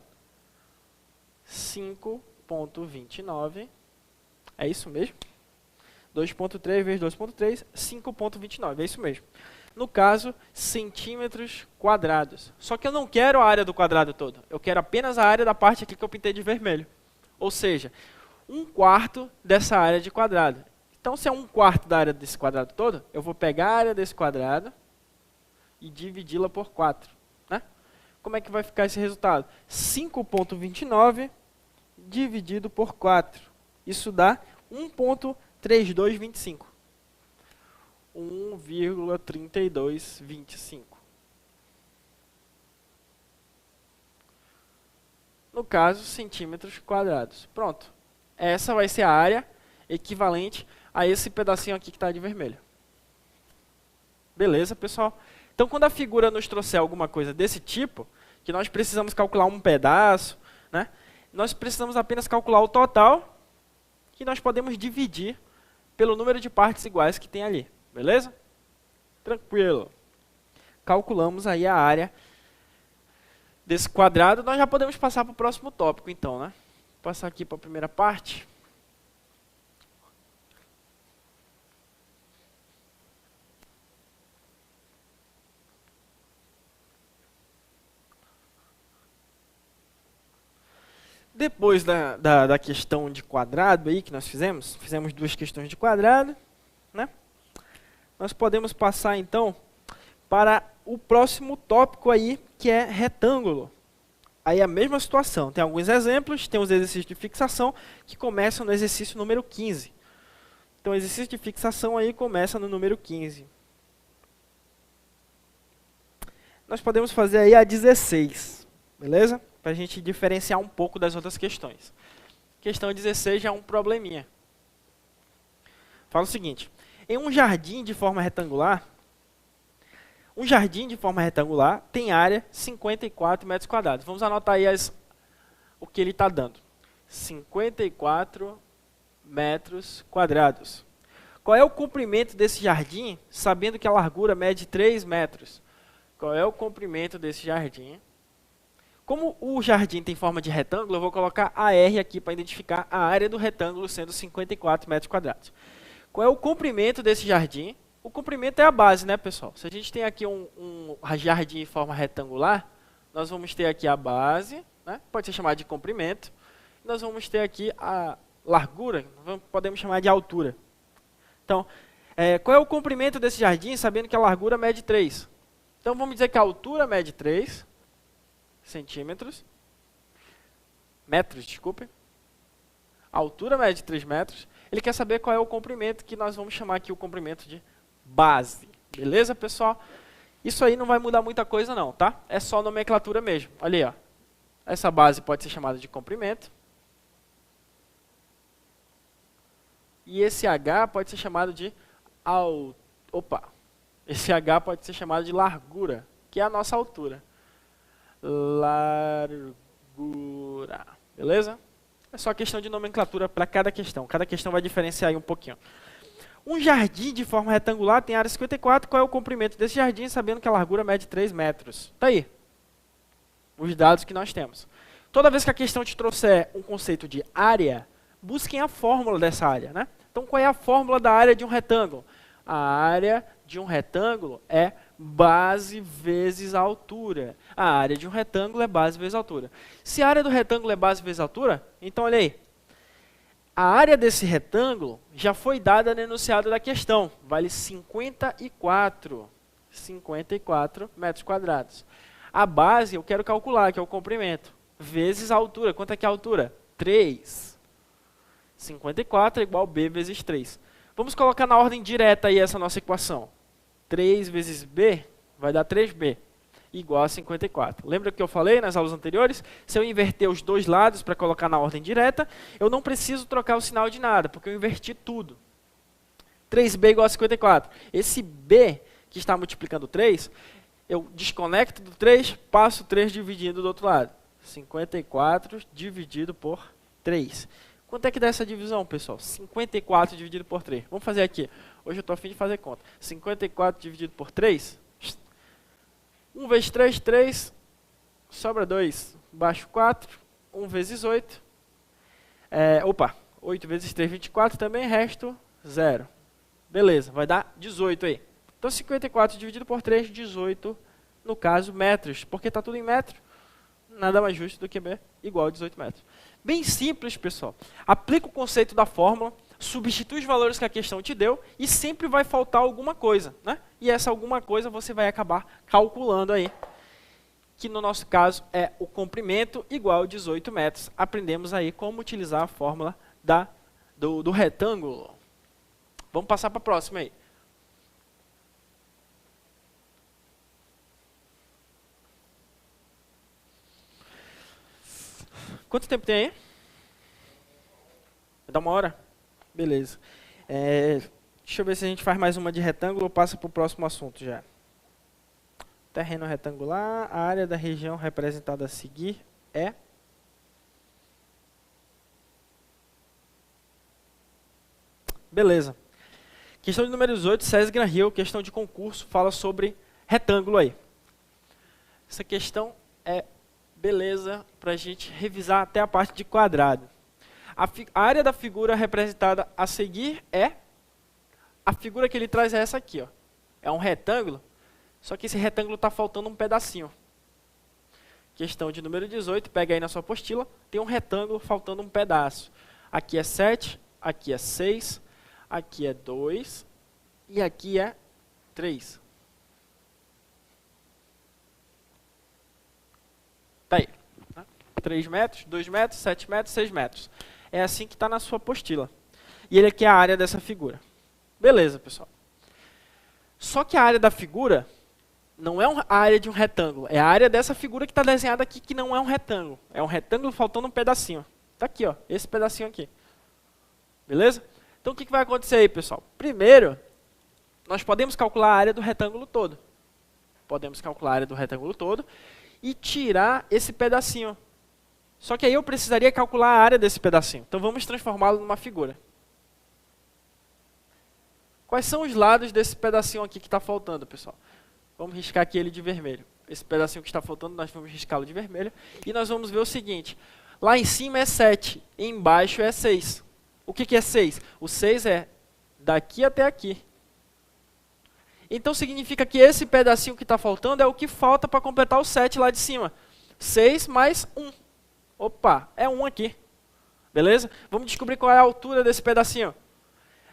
5,29. É isso mesmo? 2,3 vezes 2,3, 5,29. É isso mesmo. No caso, centímetros quadrados. Só que eu não quero a área do quadrado todo. Eu quero apenas a área da parte aqui que eu pintei de vermelho. Ou seja, 1/4 dessa área de quadrado. Então, se é 1/4 da área desse quadrado todo, eu vou pegar a área desse quadrado e dividi-la por 4. Né? Como é que vai ficar esse resultado? 5,29 dividido por 4. Isso dá 1,3225. 1,3225. No caso, centímetros quadrados. Pronto. Essa vai ser a área equivalente a esse pedacinho aqui que está de vermelho. Beleza, pessoal? Então, quando a figura nos trouxer alguma coisa desse tipo, que nós precisamos calcular um pedaço, né? Nós precisamos apenas calcular o total, que nós podemos dividir pelo número de partes iguais que tem ali. Beleza? Tranquilo. Calculamos aí a área desse quadrado. Nós já podemos passar para o próximo tópico, então, né? Vou passar aqui para a primeira parte. Depois da questão de quadrado aí que nós fizemos 2 questões de quadrado, né? Nós podemos passar então para o próximo tópico aí, que é retângulo. Aí é a mesma situação, tem alguns exemplos, tem os exercícios de fixação que começam no exercício número 15. Então o exercício de fixação aí começa no número 15. Nós podemos fazer aí a 16, beleza? Para a gente diferenciar um pouco das outras questões. Questão 16 já é um probleminha. Fala o seguinte, em um jardim de forma retangular, tem área 54 metros quadrados. Vamos anotar aí o que ele está dando. 54 metros quadrados. Qual é o comprimento desse jardim, sabendo que a largura mede 3 metros? Qual é o comprimento desse jardim? Como o jardim tem forma de retângulo, eu vou colocar AR aqui para identificar a área do retângulo sendo 54 metros quadrados. Qual é o comprimento desse jardim? O comprimento é a base, né, pessoal? Se a gente tem aqui um jardim em forma retangular, nós vamos ter aqui a base, né? Pode ser chamado de comprimento. Nós vamos ter aqui a largura, podemos chamar de altura. Então, qual é o comprimento desse jardim, sabendo que a largura mede 3? Então, vamos dizer que a altura mede 3 centímetros, metros, desculpe. A altura mede 3 metros. Ele quer saber qual é o comprimento, que nós vamos chamar aqui o comprimento de base. Beleza, pessoal? Isso aí não vai mudar muita coisa não, tá? É só nomenclatura mesmo. Olha aí, ó. Essa base pode ser chamada de comprimento. E esse H pode ser chamado de esse H pode ser chamado de largura, que é a nossa altura. largura. Beleza? É só questão de nomenclatura para cada questão. Cada questão vai diferenciar aí um pouquinho. Um jardim de forma retangular tem área 54. Qual é o comprimento desse jardim, sabendo que a largura mede 3 metros? Tá aí. Os dados que nós temos. Toda vez que a questão te trouxer um conceito de área, busquem a fórmula dessa área, né? Então, qual é a fórmula da área de um retângulo? A área de um retângulo é base vezes a altura. A área de um retângulo é base vezes a altura. Se a área do retângulo é base vezes a altura, então olha aí. A área desse retângulo já foi dada no enunciado da questão. Vale 54 metros quadrados. A base eu quero calcular, que é o comprimento, vezes a altura. Quanto é que é a altura? 3. 54 é igual a B vezes 3. Vamos colocar na ordem direta aí essa nossa equação. 3 vezes B vai dar 3B, igual a 54. Lembra que eu falei nas aulas anteriores? Se eu inverter os dois lados para colocar na ordem direta, eu não preciso trocar o sinal de nada, porque eu inverti tudo. 3B igual a 54. Esse B, que está multiplicando 3, eu desconecto do 3, passo 3 dividindo do outro lado. 54 dividido por 3. Quanto é que dá essa divisão, pessoal? 54 dividido por 3. Vamos fazer aqui. Hoje eu estou a fim de fazer conta. 54 dividido por 3. 1 vezes 3, 3. Sobra 2. Baixo 4. 1 vezes 8. 8 vezes 3, 24 também. Resto 0. Beleza, vai dar 18 aí. Então 54 dividido por 3, 18, no caso, metros. Porque está tudo em metro. Nada mais justo do que B igual a 18 metros. Bem simples, pessoal. Aplica o conceito da fórmula, substitui os valores que a questão te deu e sempre vai faltar alguma coisa, né? E essa alguma coisa você vai acabar calculando aí, que no nosso caso é o comprimento igual a 18 metros. Aprendemos aí como utilizar a fórmula do retângulo. Vamos passar para a próxima aí. Quanto tempo tem aí? Vai dar 1 hora? Beleza. Deixa eu ver se a gente faz mais uma de retângulo ou passa para o próximo assunto já. Terreno retangular, a área da região representada a seguir é... Beleza. Questão de número 18, César Gran Hill, questão de concurso, fala sobre retângulo aí. Essa questão é beleza para a gente revisar até a parte de quadrado. A área da figura representada a seguir é... A figura que ele traz é essa aqui, ó. É um retângulo, só que esse retângulo está faltando um pedacinho. Questão de número 18, pega aí na sua apostila, tem um retângulo faltando um pedaço. Aqui é 7, aqui é 6, aqui é 2 e aqui é 3. Tá aí. 3 metros, 2 metros, 7 metros, 6 metros. É assim que está na sua apostila. E ele aqui é a área dessa figura. Beleza, pessoal. Só que a área da figura não é a área de um retângulo. É a área dessa figura que está desenhada aqui, que não é um retângulo. É um retângulo faltando um pedacinho. Está aqui, ó, esse pedacinho aqui. Beleza? Então, o que vai acontecer aí, pessoal? Primeiro, nós podemos calcular a área do retângulo todo. Podemos calcular a área do retângulo todo e tirar esse pedacinho. Só que aí eu precisaria calcular a área desse pedacinho. Então, vamos transformá-lo numa figura. Quais são os lados desse pedacinho aqui que está faltando, pessoal? Vamos riscar aqui ele de vermelho. Esse pedacinho que está faltando, nós vamos riscá-lo de vermelho. E nós vamos ver o seguinte. Lá em cima é 7, embaixo é 6. O que é 6? O 6 é daqui até aqui. Então significa que esse pedacinho que está faltando é o que falta para completar o 7 lá de cima. 6 mais 1. Opa, é 1 aqui. Beleza? Vamos descobrir qual é a altura desse pedacinho.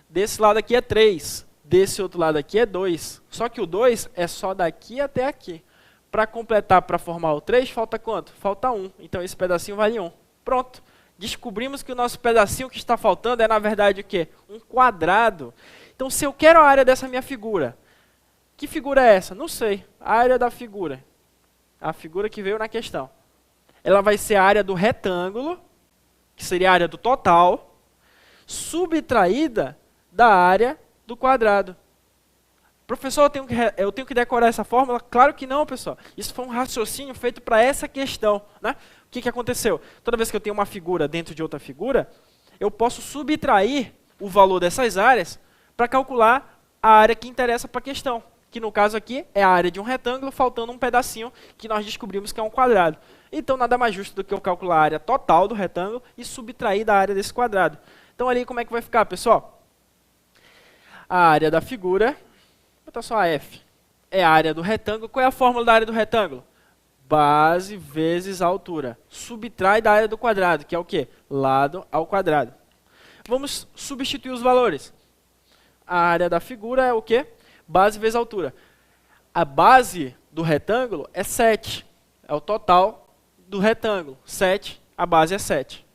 Desse lado aqui é 3. Desse outro lado aqui é 2. Só que o 2 é só daqui até aqui. Para completar, para formar o 3, falta quanto? Falta 1. Então esse pedacinho vale 1. Pronto. Descobrimos que o nosso pedacinho que está faltando é, na verdade, o quê? Um quadrado. Então, se eu quero a área dessa minha figura, que figura é essa? Não sei. A área da figura. A figura que veio na questão. Ela vai ser a área do retângulo, que seria a área do total, subtraída da área do quadrado. Professor, eu tenho que decorar essa fórmula? Claro que não, pessoal. Isso foi um raciocínio feito para essa questão, né? O que aconteceu? Toda vez que eu tenho uma figura dentro de outra figura, eu posso subtrair o valor dessas áreas para calcular a área que interessa para a questão, que no caso aqui é a área de um retângulo, faltando um pedacinho que nós descobrimos que é um quadrado. Então, nada mais justo do que eu calcular a área total do retângulo e subtrair da área desse quadrado. Então, ali como é que vai ficar, pessoal? A área da figura, vou botar só a F, é a área do retângulo. Qual é a fórmula da área do retângulo? Base vezes a altura. Subtrai da área do quadrado, que é o quê? Lado ao quadrado. Vamos substituir os valores. A área da figura é o quê? Base vezes a altura. A base do retângulo é 7. É o total do retângulo. 7, a base é 7.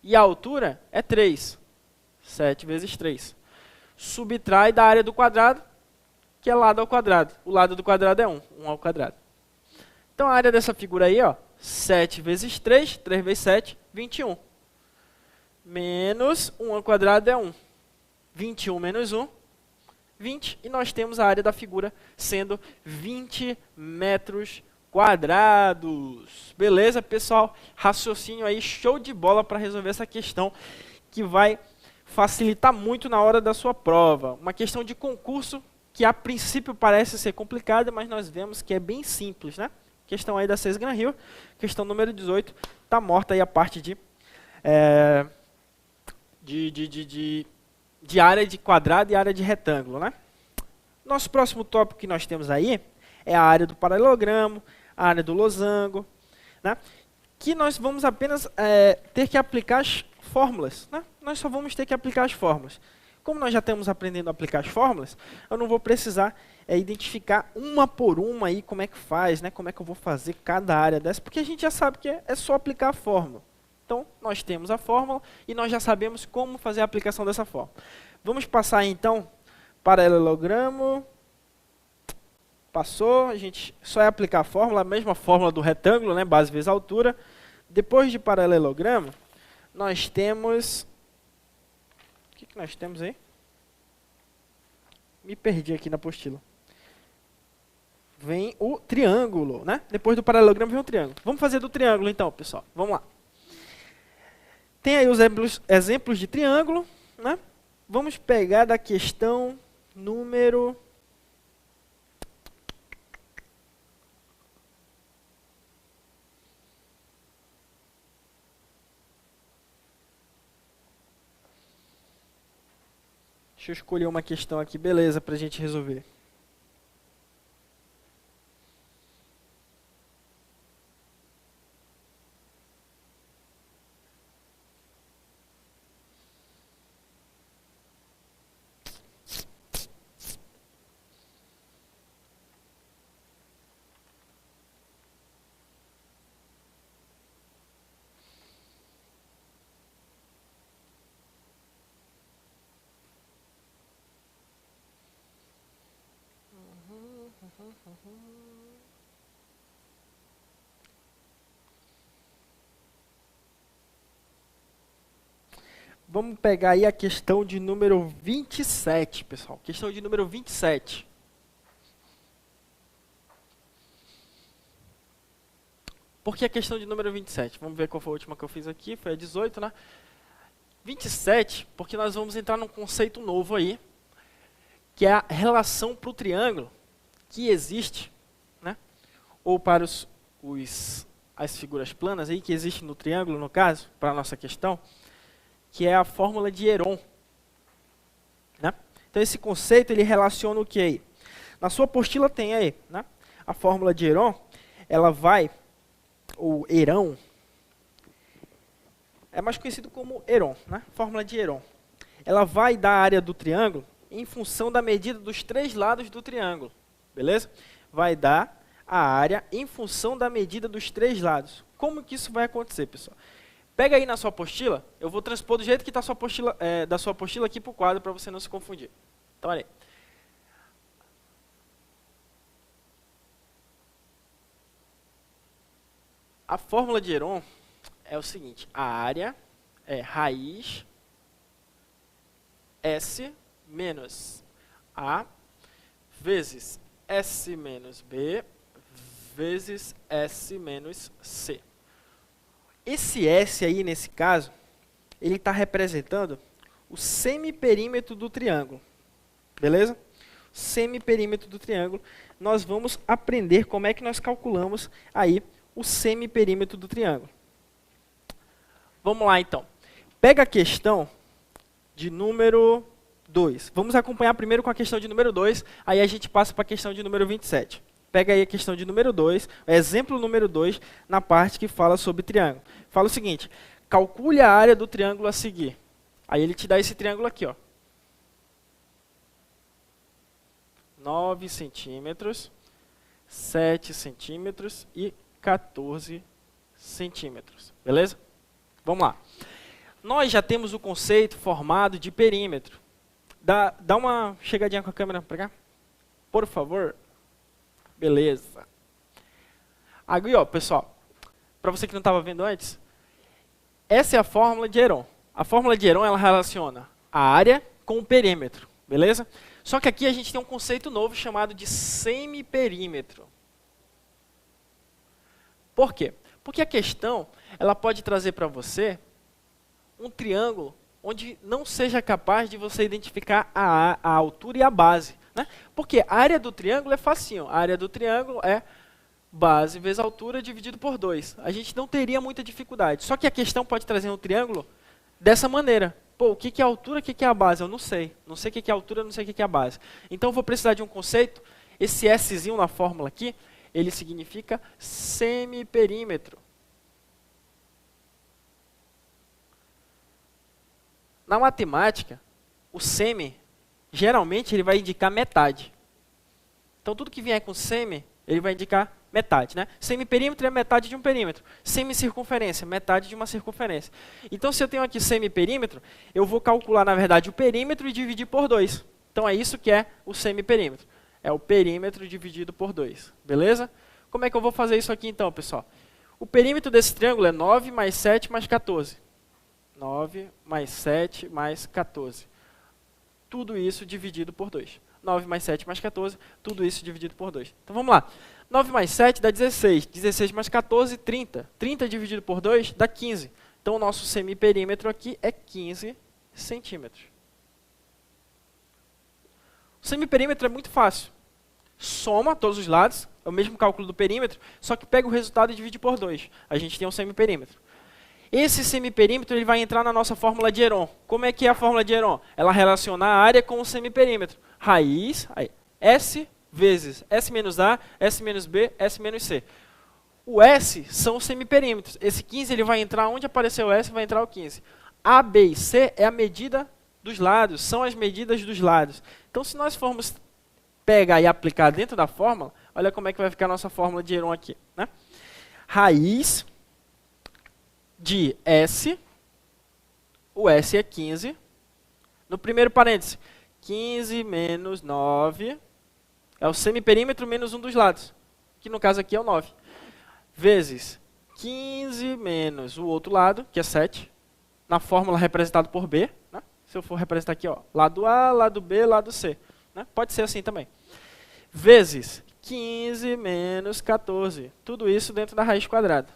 E a altura é 3. 7 vezes 3. Subtrai da área do quadrado, que é lado ao quadrado. O lado do quadrado é 1. 1 ao quadrado. Então, a área dessa figura aí, ó, 7 vezes 3, 3 vezes 7, 21. Menos 1 ao quadrado é 1. 21 menos 1, 20. E nós temos a área da figura sendo 20 metros quadrados. Beleza, pessoal? Raciocínio aí, show de bola para resolver essa questão que vai facilitar muito na hora da sua prova. Uma questão de concurso que a princípio parece ser complicada, mas nós vemos que é bem simples, né? Questão aí da CES Gran Rio, questão número 18, está morta aí a parte de área de quadrado e área de retângulo, né? Nosso próximo tópico que nós temos aí é a área do paralelogramo, a área do losango, né? Que nós vamos apenas ter que aplicar as fórmulas, né? Nós só vamos ter que aplicar as fórmulas. Como nós já estamos aprendendo a aplicar as fórmulas, eu não vou precisar identificar uma por uma aí como é que faz, né? Como é que eu vou fazer cada área dessa, porque a gente já sabe que é só aplicar a fórmula. Então, nós temos a fórmula e nós já sabemos como fazer a aplicação dessa fórmula. Vamos passar então, paralelogramo. Passou, a gente só é aplicar a fórmula, a mesma fórmula do retângulo, né? Base vezes altura. Depois de paralelogramo, nós temos... O que nós temos aí? Me perdi aqui na apostila. Vem o triângulo, né? Depois do paralelogramo vem o triângulo. Vamos fazer do triângulo então, pessoal. Vamos lá. Tem aí os exemplos de triângulo, né? Vamos pegar da questão número... Deixa eu escolher uma questão aqui, beleza, para a gente resolver. Vamos pegar aí a questão de número 27, pessoal. Questão de número 27. Por que a questão de número 27? Vamos ver qual foi a última que eu fiz aqui. Foi a 18, né? 27, porque nós vamos entrar num conceito novo aí, que é a relação para o triângulo que existe, né? Ou para as figuras planas aí, que existe no triângulo, no caso, para a nossa questão, que é a fórmula de Heron, né? Então, esse conceito, ele relaciona o que aí? Na sua apostila tem aí, né? A fórmula de Heron, ela vai, ou Herão, é mais conhecido como Heron, né? Fórmula de Heron. Ela vai dar a área do triângulo em função da medida dos 3 lados do triângulo, beleza? Vai dar a área em função da medida dos 3 lados. Como que isso vai acontecer, pessoal? Pega aí na sua apostila, eu vou transpor do jeito que está da sua apostila aqui para o quadro, para você não se confundir. Então, olha aí. A fórmula de Heron é o seguinte, a área é raiz S menos a vezes S menos B vezes S menos C. Esse S aí, nesse caso, ele está representando o semiperímetro do triângulo. Beleza? Semiperímetro do triângulo. Nós vamos aprender como é que nós calculamos aí o semiperímetro do triângulo. Vamos lá, então. Pega a questão de número 2. Vamos acompanhar primeiro com a questão de número 2, aí a gente passa para a questão de número 27. Pega aí a questão de número 2, exemplo número 2, na parte que fala sobre triângulo. Fala o seguinte, calcule a área do triângulo a seguir. Aí ele te dá esse triângulo aqui, ó. 9 centímetros, 7 centímetros e 14 centímetros. Beleza? Vamos lá. Nós já temos o conceito formado de perímetro. Dá uma chegadinha com a câmera para cá. Por favor. Beleza. Aí, ó, pessoal, para você que não estava vendo antes, essa é a fórmula de Heron. A fórmula de Heron, ela relaciona a área com o perímetro, beleza? Só que aqui a gente tem um conceito novo chamado de semiperímetro. Por quê? Porque a questão, ela pode trazer para você um triângulo onde não seja capaz de você identificar a altura e a base, né? Porque a área do triângulo é facinho. A área do triângulo é base vezes altura dividido por 2. A gente não teria muita dificuldade. Só que a questão pode trazer um triângulo dessa maneira. Pô, o que é a altura, o que é a base? Eu não sei. Não sei o que é a altura, não sei o que é a base. Então eu vou precisar de um conceito. Esse Szinho na fórmula aqui, ele significa semiperímetro. Na matemática, o semi, geralmente, ele vai indicar metade. Então, tudo que vier com semi, ele vai indicar metade, né? Semiperímetro é metade de um perímetro. Semicircunferência, metade de uma circunferência. Então, se eu tenho aqui semiperímetro, eu vou calcular, na verdade, o perímetro e dividir por 2. Então, é isso que é o semiperímetro. É o perímetro dividido por 2. Beleza? Como é que eu vou fazer isso aqui, então, pessoal? O perímetro desse triângulo é 9 mais 7 mais 14. 9 mais 7 mais 14. Tudo isso dividido por 2. 9 mais 7 mais 14, tudo isso dividido por 2. Então vamos lá. 9 mais 7 dá 16. 16 mais 14, 30. 30 dividido por 2 dá 15. Então o nosso semiperímetro aqui é 15 centímetros. O semiperímetro é muito fácil. Soma todos os lados, é o mesmo cálculo do perímetro, só que pega o resultado e divide por 2. A gente tem um semiperímetro. Esse semiperímetro ele vai entrar na nossa fórmula de Heron. Como é que é a fórmula de Heron? Ela relaciona a área com o semiperímetro. Raiz, aí, S vezes S menos A, S menos B, S menos C. O S são os semiperímetros. Esse 15 ele vai entrar onde apareceu o S, vai entrar o 15. A, B e C é a medida dos lados, são as medidas dos lados. Então, se nós formos pegar e aplicar dentro da fórmula, olha como é que vai ficar a nossa fórmula de Heron aqui, né? Raiz de S, o S é 15, no primeiro parêntese, 15 menos 9, é o semiperímetro menos um dos lados, que no caso aqui é o 9, vezes 15 menos o outro lado, que é 7, na fórmula representado por B, né? Se eu for representar aqui, ó, lado A, lado B, lado C, né? Pode ser assim também, vezes 15 menos 14, tudo isso dentro da raiz quadrada.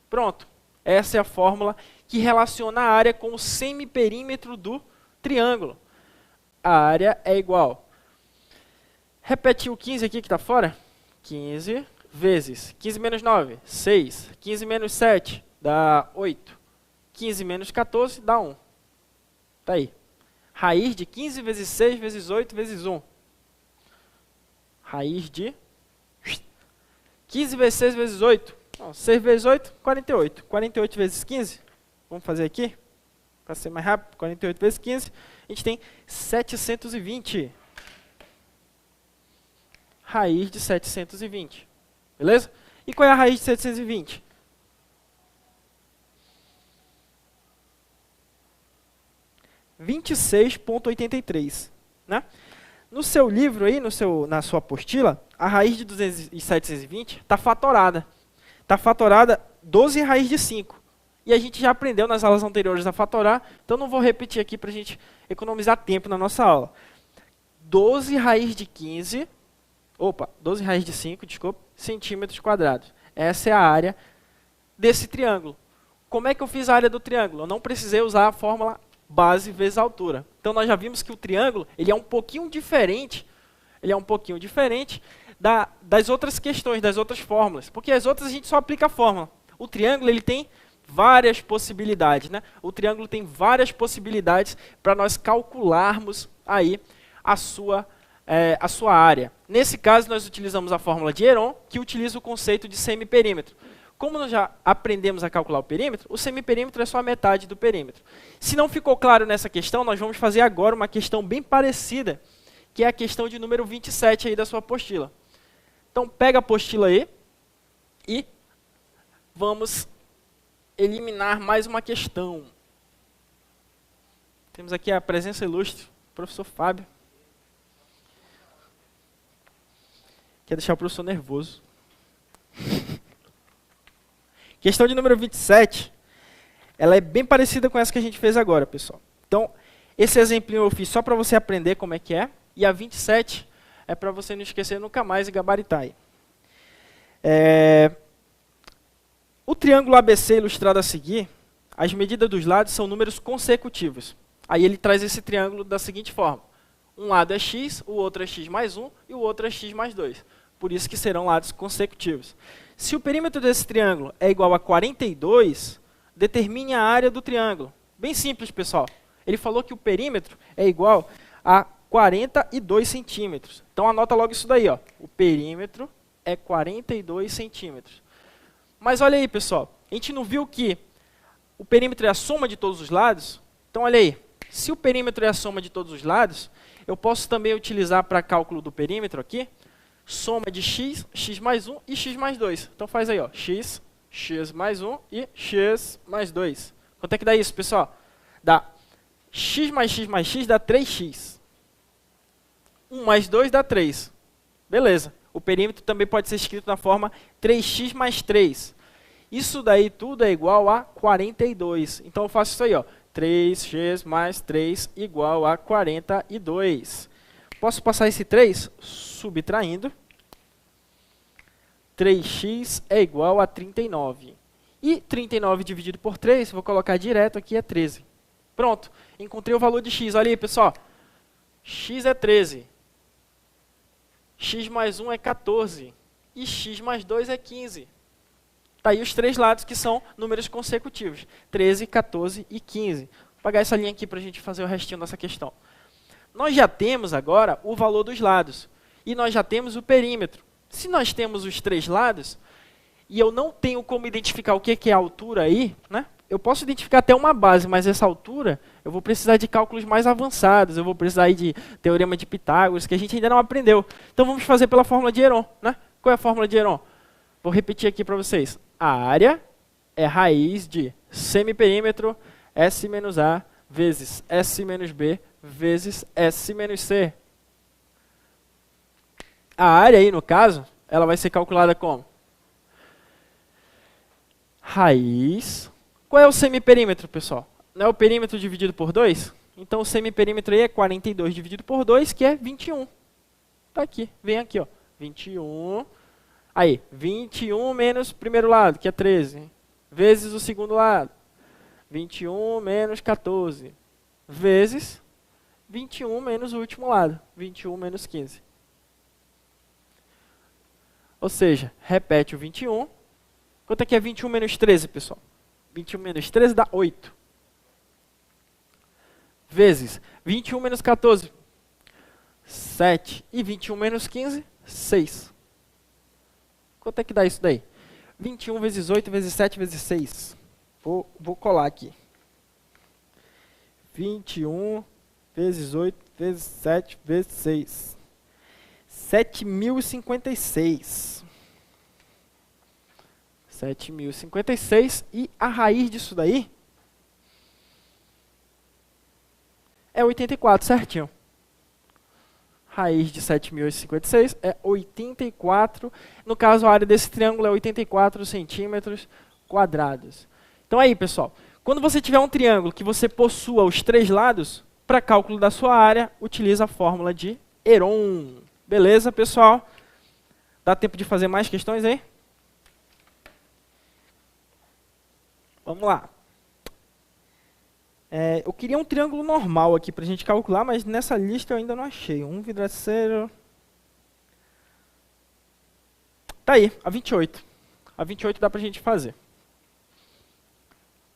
Pronto. Essa é a fórmula que relaciona a área com o semiperímetro do triângulo. A área é igual. Repete o 15 aqui que está fora. 15 vezes 15 menos 9, 6. 15 menos 7 dá 8. 15 menos 14 dá 1. Está aí. Raiz de 15 vezes 6 vezes 8 vezes 1. Raiz de 15 vezes 6 vezes 8. Não, 6 vezes 8, 48. 48 vezes 15, vamos fazer aqui, para ser mais rápido, 48 vezes 15, a gente tem 720. Raiz de 720, beleza? E qual é a raiz de 720? — 26,83, né? No seu livro aí, na sua apostila, a raiz de 720 está fatorada. Está fatorada 12 raiz de 5. E a gente já aprendeu nas aulas anteriores a fatorar, então não vou repetir aqui para a gente economizar tempo na nossa aula. 12 raiz de 15 12 raiz de 5, desculpa, centímetros quadrados. Essa é a área desse triângulo. Como é que eu fiz a área do triângulo? Eu não precisei usar a fórmula base vezes a altura. Então nós já vimos que o triângulo ele é um pouquinho diferente, das outras questões, das outras fórmulas, porque as outras a gente só aplica a fórmula. O triângulo ele tem várias possibilidades, né? O triângulo tem várias possibilidades para nós calcularmos aí a sua área. Nesse caso, nós utilizamos a fórmula de Heron, que utiliza o conceito de semiperímetro. Como nós já aprendemos a calcular o perímetro, o semiperímetro é só a metade do perímetro. Se não ficou claro nessa questão, nós vamos fazer agora uma questão bem parecida, que é a questão de número 27 aí da sua apostila. Então, pega a apostila aí e vamos eliminar mais uma questão. Temos aqui a presença ilustre, o professor Fábio. Quer deixar o professor nervoso. Questão de número 27, ela é bem parecida com essa que a gente fez agora, pessoal. Então, esse exemplinho eu fiz só para você aprender como é que é, e a 27 é para você não esquecer nunca mais e gabaritar aí. O triângulo ABC ilustrado a seguir, as medidas dos lados são números consecutivos. Aí ele traz esse triângulo da seguinte forma. Um lado é x, o outro é x mais 1 e o outro é x mais 2. Por isso que serão lados consecutivos. Se o perímetro desse triângulo é igual a 42, determine a área do triângulo. Bem simples, pessoal. Ele falou que o perímetro é igual a 42 centímetros. Então anota logo isso daí, ó. O perímetro é 42 centímetros. Mas olha aí, pessoal. A gente não viu que o perímetro é a soma de todos os lados? Então olha aí. Se o perímetro é a soma de todos os lados, eu posso também utilizar para cálculo do perímetro aqui, soma de x, x mais 1 e x mais 2. Então faz aí, ó, x, x mais 1 e x mais 2. Quanto é que dá isso, pessoal? Dá x mais x dá 3x. 1 mais 2 dá 3. Beleza. O perímetro também pode ser escrito na forma 3x mais 3. Isso daí tudo é igual a 42. Então eu faço isso aí, ó. 3x mais 3 igual a 42. Posso passar esse 3 subtraindo. 3x é igual a 39. E 39 dividido por 3, vou colocar direto aqui, é 13. Pronto, encontrei o valor de x. Olha aí, pessoal. X é 13. X mais 1 é 14. E x mais 2 é 15. Tá aí os três lados que são números consecutivos. 13, 14 e 15. Vou apagar essa linha aqui para a gente fazer o restinho dessa questão. Nós já temos agora o valor dos lados. E nós já temos o perímetro. Se nós temos os três lados, e eu não tenho como identificar o que é a altura aí, né? Eu posso identificar até uma base, mas essa altura eu vou precisar de cálculos mais avançados, eu vou precisar aí de teorema de Pitágoras, que a gente ainda não aprendeu. Então vamos fazer pela fórmula de Heron, né? Qual é a fórmula de Heron? Vou repetir aqui para vocês. A área é raiz de semiperímetro S menos A vezes S menos B vezes S menos C. A área aí, no caso, ela vai ser calculada como? Raiz. Qual é o semiperímetro, pessoal? Não é o perímetro dividido por 2? Então o semiperímetro aí é 42 dividido por 2, que é 21. Tá aqui, vem aqui, ó. 21. Aí, 21 menos o primeiro lado, que é 13, vezes o segundo lado. 21 menos 14, vezes 21 menos o último lado, 21 menos 15. Ou seja, repete o 21. Quanto é que é 21 menos 13, pessoal? 21 menos 13 dá 8. Vezes 21 menos 14, 7. E 21 menos 15, 6. Quanto é que dá isso daí? 21 vezes 8 vezes 7 vezes 6. Vou colar aqui. 21 vezes 8 vezes 7 vezes 6. 7.056. 7.056. E a raiz disso daí é 84, certinho. Raiz de 7.056 é 84. No caso, a área desse triângulo é 84 centímetros quadrados. Então aí, pessoal, quando você tiver um triângulo que você possua os três lados, para cálculo da sua área, utiliza a fórmula de Heron. Beleza, pessoal? Dá tempo de fazer mais questões aí? Vamos lá. Eu queria um triângulo normal aqui para a gente calcular, mas nessa lista eu ainda não achei. Um vidraceiro. Tá aí, a 28. A 28 dá para a gente fazer.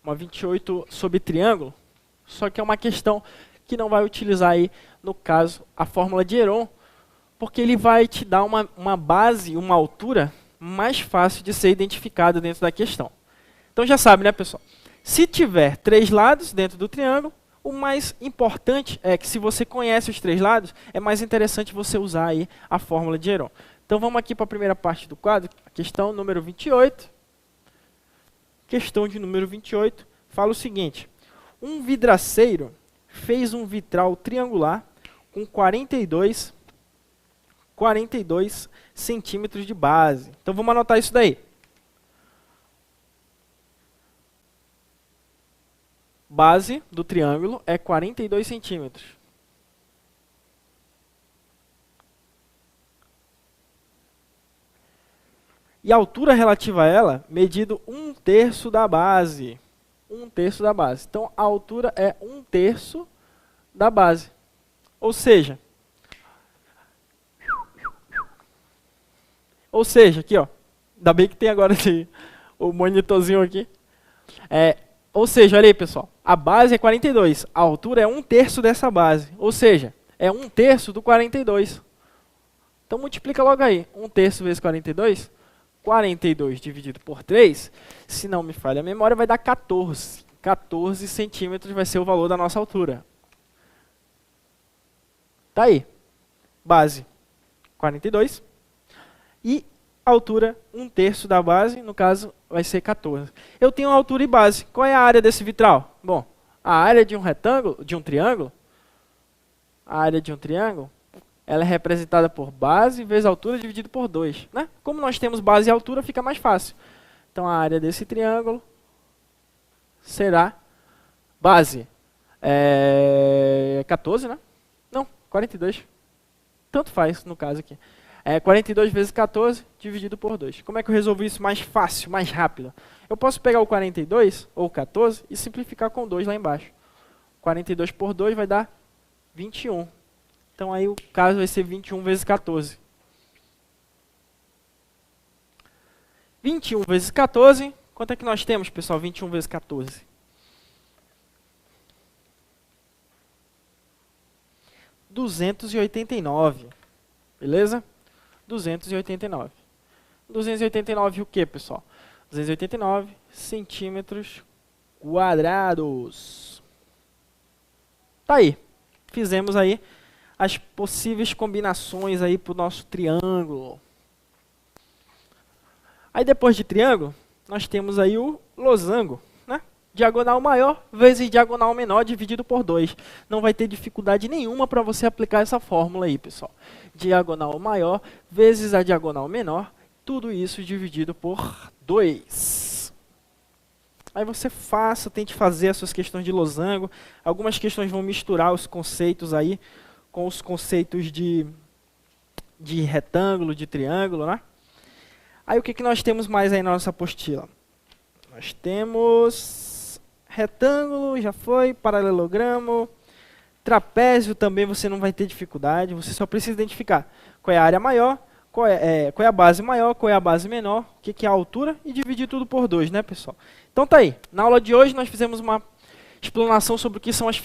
Uma 28 sobre triângulo, só que é uma questão que não vai utilizar aí, no caso, a fórmula de Heron, porque ele vai te dar uma base, uma altura mais fácil de ser identificada dentro da questão. Então já sabe, né, pessoal? Se tiver 3 lados dentro do triângulo, o mais importante é que se você conhece os 3 lados, é mais interessante você usar aí a fórmula de Heron. Então vamos aqui para a primeira parte do quadro, a questão número 28. Questão de número 28 fala o seguinte: um vidraceiro fez um vitral triangular com 42 centímetros de base. Então vamos anotar isso daí. Base do triângulo é 42 centímetros. E a altura relativa a ela, medido 1/3 da base. 1/3 da base. Então, a altura é 1/3 da base. Ou seja, aqui, ó. Ainda bem que tem agora o monitorzinho aqui. Ou seja, olha aí, pessoal. A base é 42. A altura é 1/3 dessa base. Ou seja, é 1/3 do 42. Então, multiplica logo aí. 1/3 vezes 42. 42 dividido por 3, se não me falha a memória, vai dar 14. 14 centímetros vai ser o valor da nossa altura. Tá aí. Base 42. E altura 1/3 da base, no caso, vai ser 14. Eu tenho altura e base. Qual é a área desse vitral? Bom, a área de um retângulo, de um triângulo, ela é representada por base vezes altura dividido por 2. Né? Como nós temos base e altura, fica mais fácil. Então, a área desse triângulo será base 14, né? Não, 42. Tanto faz, no caso aqui. 42 vezes 14 dividido por 2. Como é que eu resolvo isso mais fácil, mais rápido? Eu posso pegar o 42, ou 14, e simplificar com 2 lá embaixo. 42 por 2 vai dar 21. Então, aí o caso vai ser 21 vezes 14. 21 vezes 14, quanto é que nós temos, pessoal? 21 vezes 14. 289. Beleza? 289. 289 o que, pessoal? 289 centímetros quadrados. Tá aí. Fizemos aí as possíveis combinações aí para o nosso triângulo. Aí depois de triângulo, nós temos aí o losango, né? Diagonal maior vezes diagonal menor dividido por 2. Não vai ter dificuldade nenhuma para você aplicar essa fórmula aí, pessoal. Diagonal maior vezes a diagonal menor, tudo isso dividido por 2. Aí você tente fazer as suas questões de losango. Algumas questões vão misturar os conceitos aí com os conceitos de retângulo, de triângulo, né? Aí o que nós temos mais aí na nossa apostila? Nós temos retângulo, já foi, paralelogramo, trapézio também você não vai ter dificuldade, você só precisa identificar qual é a área maior, qual é a base maior, qual é a base menor, o que é a altura e dividir tudo por 2, né, pessoal? Então tá aí, na aula de hoje nós fizemos uma explanação sobre o que são as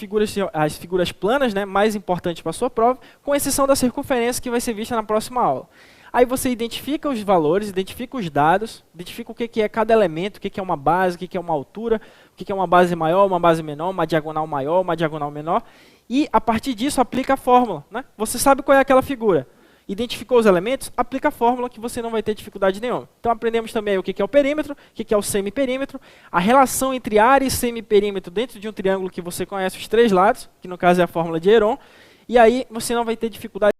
figuras planas, né, mais importantes para a sua prova, com exceção da circunferência que vai ser vista na próxima aula. Aí você identifica os valores, identifica os dados, identifica o que é cada elemento, o que é uma base, o que é uma altura, o que é uma base maior, uma base menor, uma diagonal maior, uma diagonal menor, e a partir disso aplica a fórmula, né? Você sabe qual é aquela figura. Identificou os elementos, aplica a fórmula que você não vai ter dificuldade nenhuma. Então aprendemos também o que é o perímetro, o que é o semiperímetro, a relação entre área e semiperímetro dentro de um triângulo que você conhece os 3 lados, que no caso é a fórmula de Heron, e aí você não vai ter dificuldade